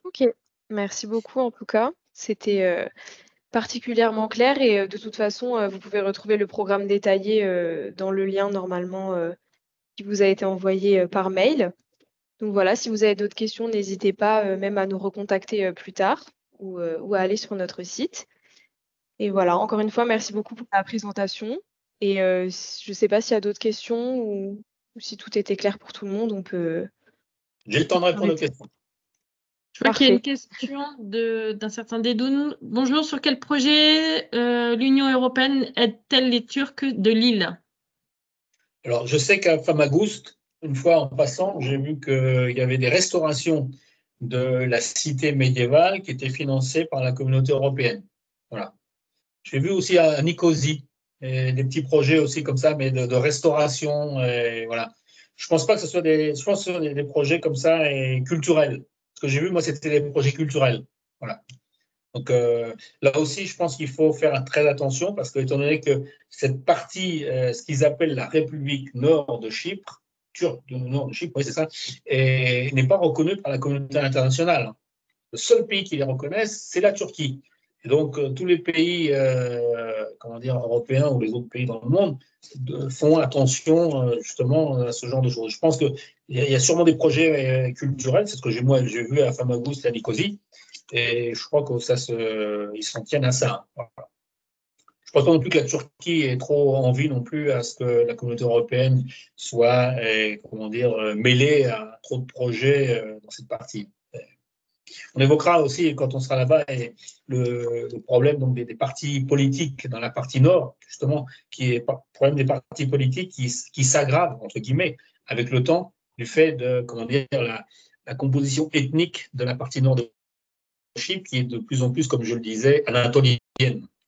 Ok, merci beaucoup en tout cas. C'était particulièrement clair et de toute façon, vous pouvez retrouver le programme détaillé dans le lien normalement qui vous a été envoyé par mail. Donc voilà, si vous avez d'autres questions, n'hésitez pas même à nous recontacter plus tard ou à aller sur notre site. Et voilà, encore une fois, merci beaucoup pour la présentation. Et je ne sais pas s'il y a d'autres questions ou si tout était clair pour tout le monde, on peut. J'ai le temps de répondre aux questions. Je vois qu'il y a une question d'un certain Dedoun. Bonjour, sur quel projet l'Union européenne aide-t-elle les Turcs de l'île? Alors, je sais qu'à Famagoust, une fois en passant, j'ai vu qu'il y avait des restaurations de la cité médiévale qui étaient financées par la communauté européenne. Voilà. J'ai vu aussi à Nicosie des petits projets aussi comme ça, mais de restauration. Et voilà. Je pense pas que ce soit des projets comme ça et culturels. Ce que j'ai vu, moi, c'était des projets culturels. Voilà. Donc là aussi, je pense qu'il faut faire très attention parce que, étant donné que cette partie, ce qu'ils appellent la République nord de Chypre, turque du nord de Chypre, oui, c'est ça, n'est pas reconnue par la communauté internationale. Le seul pays qui les reconnaisse, c'est la Turquie. Et donc, tous les pays européens ou les autres pays dans le monde font attention justement à ce genre de choses. Je pense qu'il y a sûrement des projets culturels, c'est ce que j'ai vu à Famagoust et à Nicosie, et je crois qu'ils s'en tiennent à ça. Voilà. Je ne pense pas non plus que la Turquie ait trop envie non plus à ce que la communauté européenne soit mêlée à trop de projets dans cette partie. On évoquera aussi, quand on sera là-bas, le problème donc, des partis politiques dans la partie nord, justement, qui est le problème des partis politiques qui s'aggrave, entre guillemets, avec le temps, du fait de la composition ethnique de la partie nord de Chypre, qui est de plus en plus, comme je le disais, anatolienne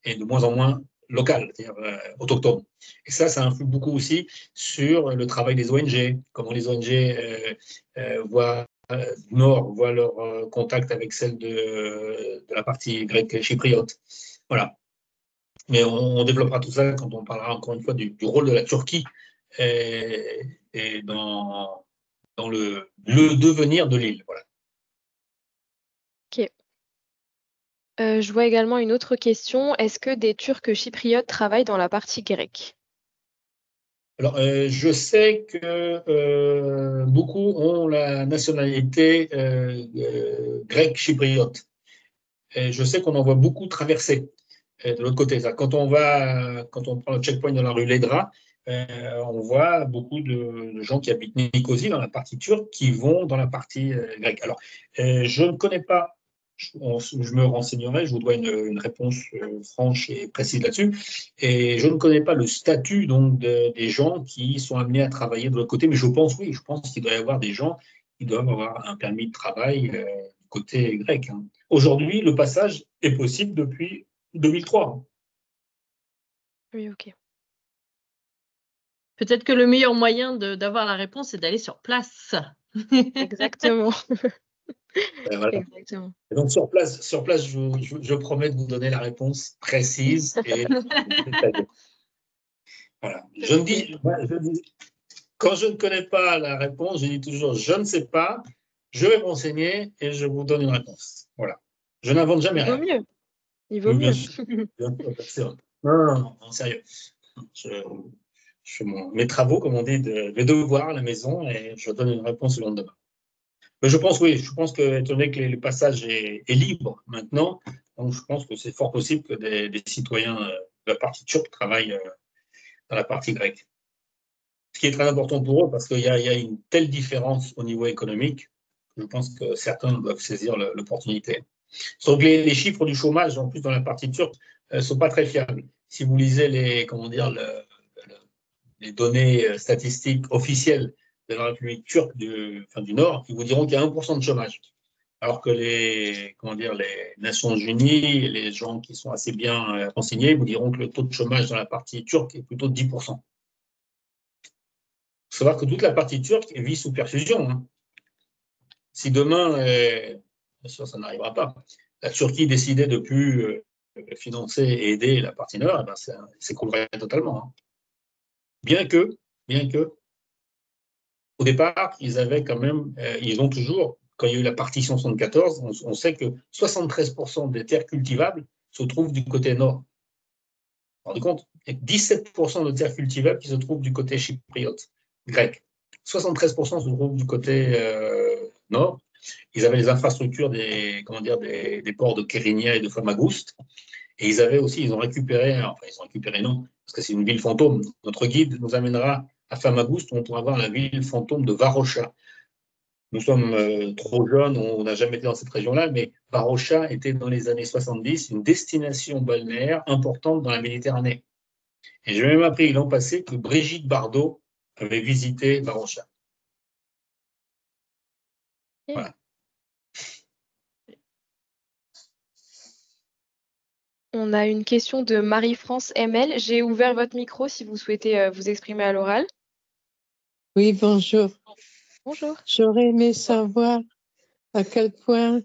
et de moins en moins locale, c'est-à-dire autochtone. Et ça influe beaucoup aussi sur le travail des ONG, comment les ONG voient du Nord voient leur contact avec celle de la partie grecque chypriote. Voilà. Mais on développera tout ça quand on parlera encore une fois du rôle de la Turquie et dans le devenir de l'île. Voilà. Ok. Je vois également une autre question. Est-ce que des Turcs chypriotes travaillent dans la partie grecque? Alors, je sais que beaucoup ont la nationalité grecque chypriote. Et je sais qu'on en voit beaucoup traverser de l'autre côté. Quand on prend le checkpoint de la rue Ledra, on voit beaucoup de gens qui habitent Nicosie, dans la partie turque, qui vont dans la partie grecque. Alors, je ne connais pas, je me renseignerai, je vous dois une réponse franche et précise là-dessus, et je ne connais pas le statut donc des gens qui sont amenés à travailler de l'autre côté, mais je pense qu'il doit y avoir des gens qui doivent avoir un permis de travail côté grec. Hein. Aujourd'hui, le passage est possible depuis 2003. Oui, ok. Peut-être que le meilleur moyen d'avoir la réponse, c'est d'aller sur place. Exactement. Voilà. Exactement. Et donc sur place, je promets de vous donner la réponse précise et détaillée. Voilà. Quand je ne connais pas la réponse, je dis toujours je ne sais pas, je vais m'enseigner et je vous donne une réponse. Voilà. Je n'invente jamais Il vaut rien. mieux. Il vaut Oui, bien mieux. sûr. Bien sûr. Non, en sérieux. Je fais mes travaux, comme on dit, mes devoirs à la maison et je donne une réponse le lendemain. Mais je pense que, étant donné que le passage est libre maintenant, donc je pense que c'est fort possible que des citoyens de la partie turque travaillent dans la partie grecque. Ce qui est très important pour eux parce qu'il y a une telle différence au niveau économique, je pense que certains doivent saisir l'opportunité. Donc les chiffres du chômage, en plus dans la partie turque, ne sont pas très fiables. Si vous lisez les données statistiques officielles de la République turque du Nord, ils vous diront qu'il y a 1% de chômage. Alors que les Nations Unies et les gens qui sont assez bien renseignés vous diront que le taux de chômage dans la partie turque est plutôt de 10%. Il faut savoir que toute la partie turque vit sous perfusion. Hein. Si demain, bien sûr, ça n'arrivera pas, la Turquie décidait de plus financer et aider la partie nord, eh ben, ça s'écroulerait totalement. Hein. Bien que, au départ, ils avaient quand même, ils ont toujours, quand il y a eu la partition 74, on sait que 73% des terres cultivables se trouvent du côté nord. Vous vous rendez compte? Il y a 17% de terres cultivables qui se trouvent du côté chypriote, grec. 73% se trouvent du côté nord. Ils avaient les infrastructures des ports de Kérinia et de Famagoust. Et ils ont récupéré non, parce que c'est une ville fantôme. Notre guide nous amènera à Famagoust, où on pourra voir la ville fantôme de Varosha. Nous sommes trop jeunes, on n'a jamais été dans cette région-là, mais Varosha était dans les années 70 une destination balnéaire importante dans la Méditerranée. Et j'ai même appris l'an passé que Brigitte Bardot avait visité Varosha. Voilà. On a une question de Marie-France ML. J'ai ouvert votre micro si vous souhaitez vous exprimer à l'oral. Oui, bonjour. Bonjour. J'aurais aimé savoir à quel point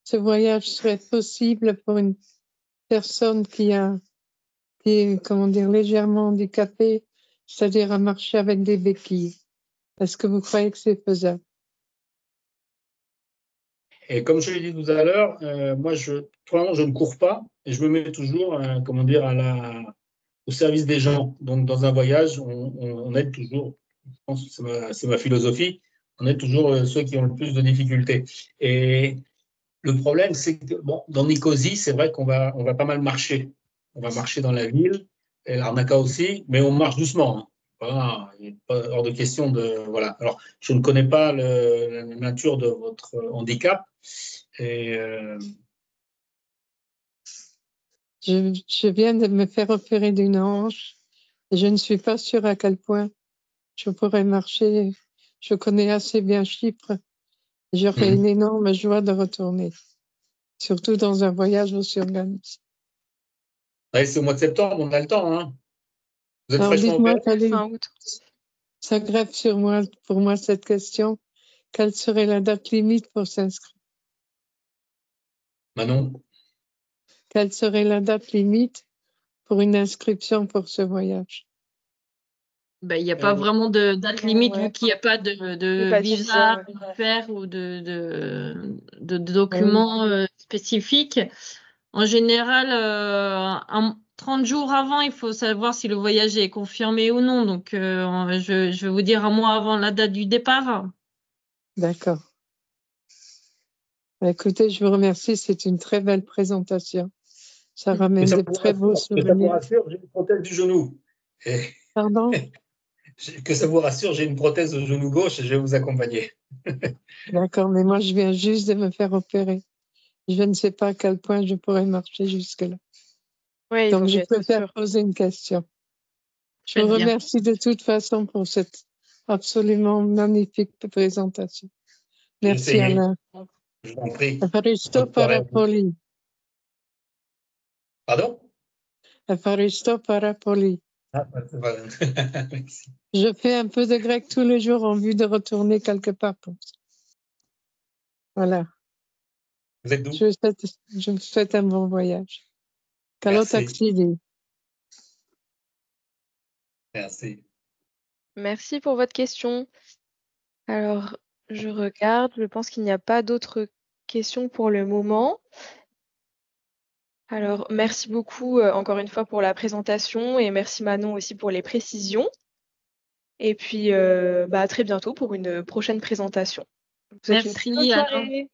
ce voyage serait possible pour une personne qui est, comment dire, légèrement handicapée, c'est-à-dire à marcher avec des béquilles. Est-ce que vous croyez que c'est faisable? Et comme je l'ai dit tout à l'heure, moi, vraiment, je ne cours pas et je me mets toujours, au service des gens. Donc, dans un voyage, on aide toujours, je pense que c'est ma philosophie, on aide toujours ceux qui ont le plus de difficultés. Et le problème, c'est que dans Nicosie, c'est vrai qu'on va pas mal marcher. On va marcher dans la ville, et Larnaca aussi, mais on marche doucement. Hein. Voilà, il n'est pas hors de question de. Voilà. Alors, je ne connais pas la nature de votre handicap. Et, Je viens de me faire opérer d'une hanche et je ne suis pas sûre à quel point je pourrais marcher. Je connais assez bien Chypre. J'aurais une énorme joie de retourner, surtout dans un voyage aussi organisé. ouais, c'est au mois de septembre, on a le temps. Hein. Vous êtes Alors fraîchement dites-moi, opéré? Fin août. ça grève sur moi, pour moi, cette question. quelle serait la date limite pour s'inscrire? Manon? Quelle serait la date limite pour une inscription pour ce voyage? Ben, il n'y a pas vraiment de date limite ouais. vu qu'il n'y a pas de Il y a pas de visa visa, à faire ou de documents spécifiques. En général, 30 jours avant, il faut savoir si le voyage est confirmé ou non. Donc, je vais vous dire un mois avant la date du départ. D'accord. Écoutez, je vous remercie. C'est une très belle présentation. Ça ramène de très beaux Que ça vous souvenirs. rassure, j'ai une prothèse du genou. Et Pardon? que ça vous rassure, j'ai une prothèse au genou gauche et je vais vous accompagner. D'accord, mais moi, je viens juste de me faire opérer. Je ne sais pas à quel point je pourrais marcher jusque-là. Oui, il Donc, vaut je mieux être préfère sûr. poser une question. Je Faites vous bien. remercie de toute façon pour cette absolument magnifique présentation. J'ai Merci, essayé. Alain. Je vous en prie. Ευχαριστώ Bonne soirée à πάρα vous. πολύ. Pardon? Ευχαριστώ πάρα πολύ. Ah, voilà. Merci. Je fais un peu de grec tous les jours en vue de retourner quelque part comme ça. Voilà. Vous êtes d'où? Je vous souhaite un bon voyage. Καλό Merci. ταξίδι. Merci. Merci pour votre question. Alors, je regarde, je pense qu'il n'y a pas d'autres questions pour le moment. Alors, merci beaucoup encore une fois pour la présentation et merci Manon aussi pour les précisions. Et puis, à très bientôt pour une prochaine présentation. Je vous souhaite une très bonne Merci, Alain. soirée.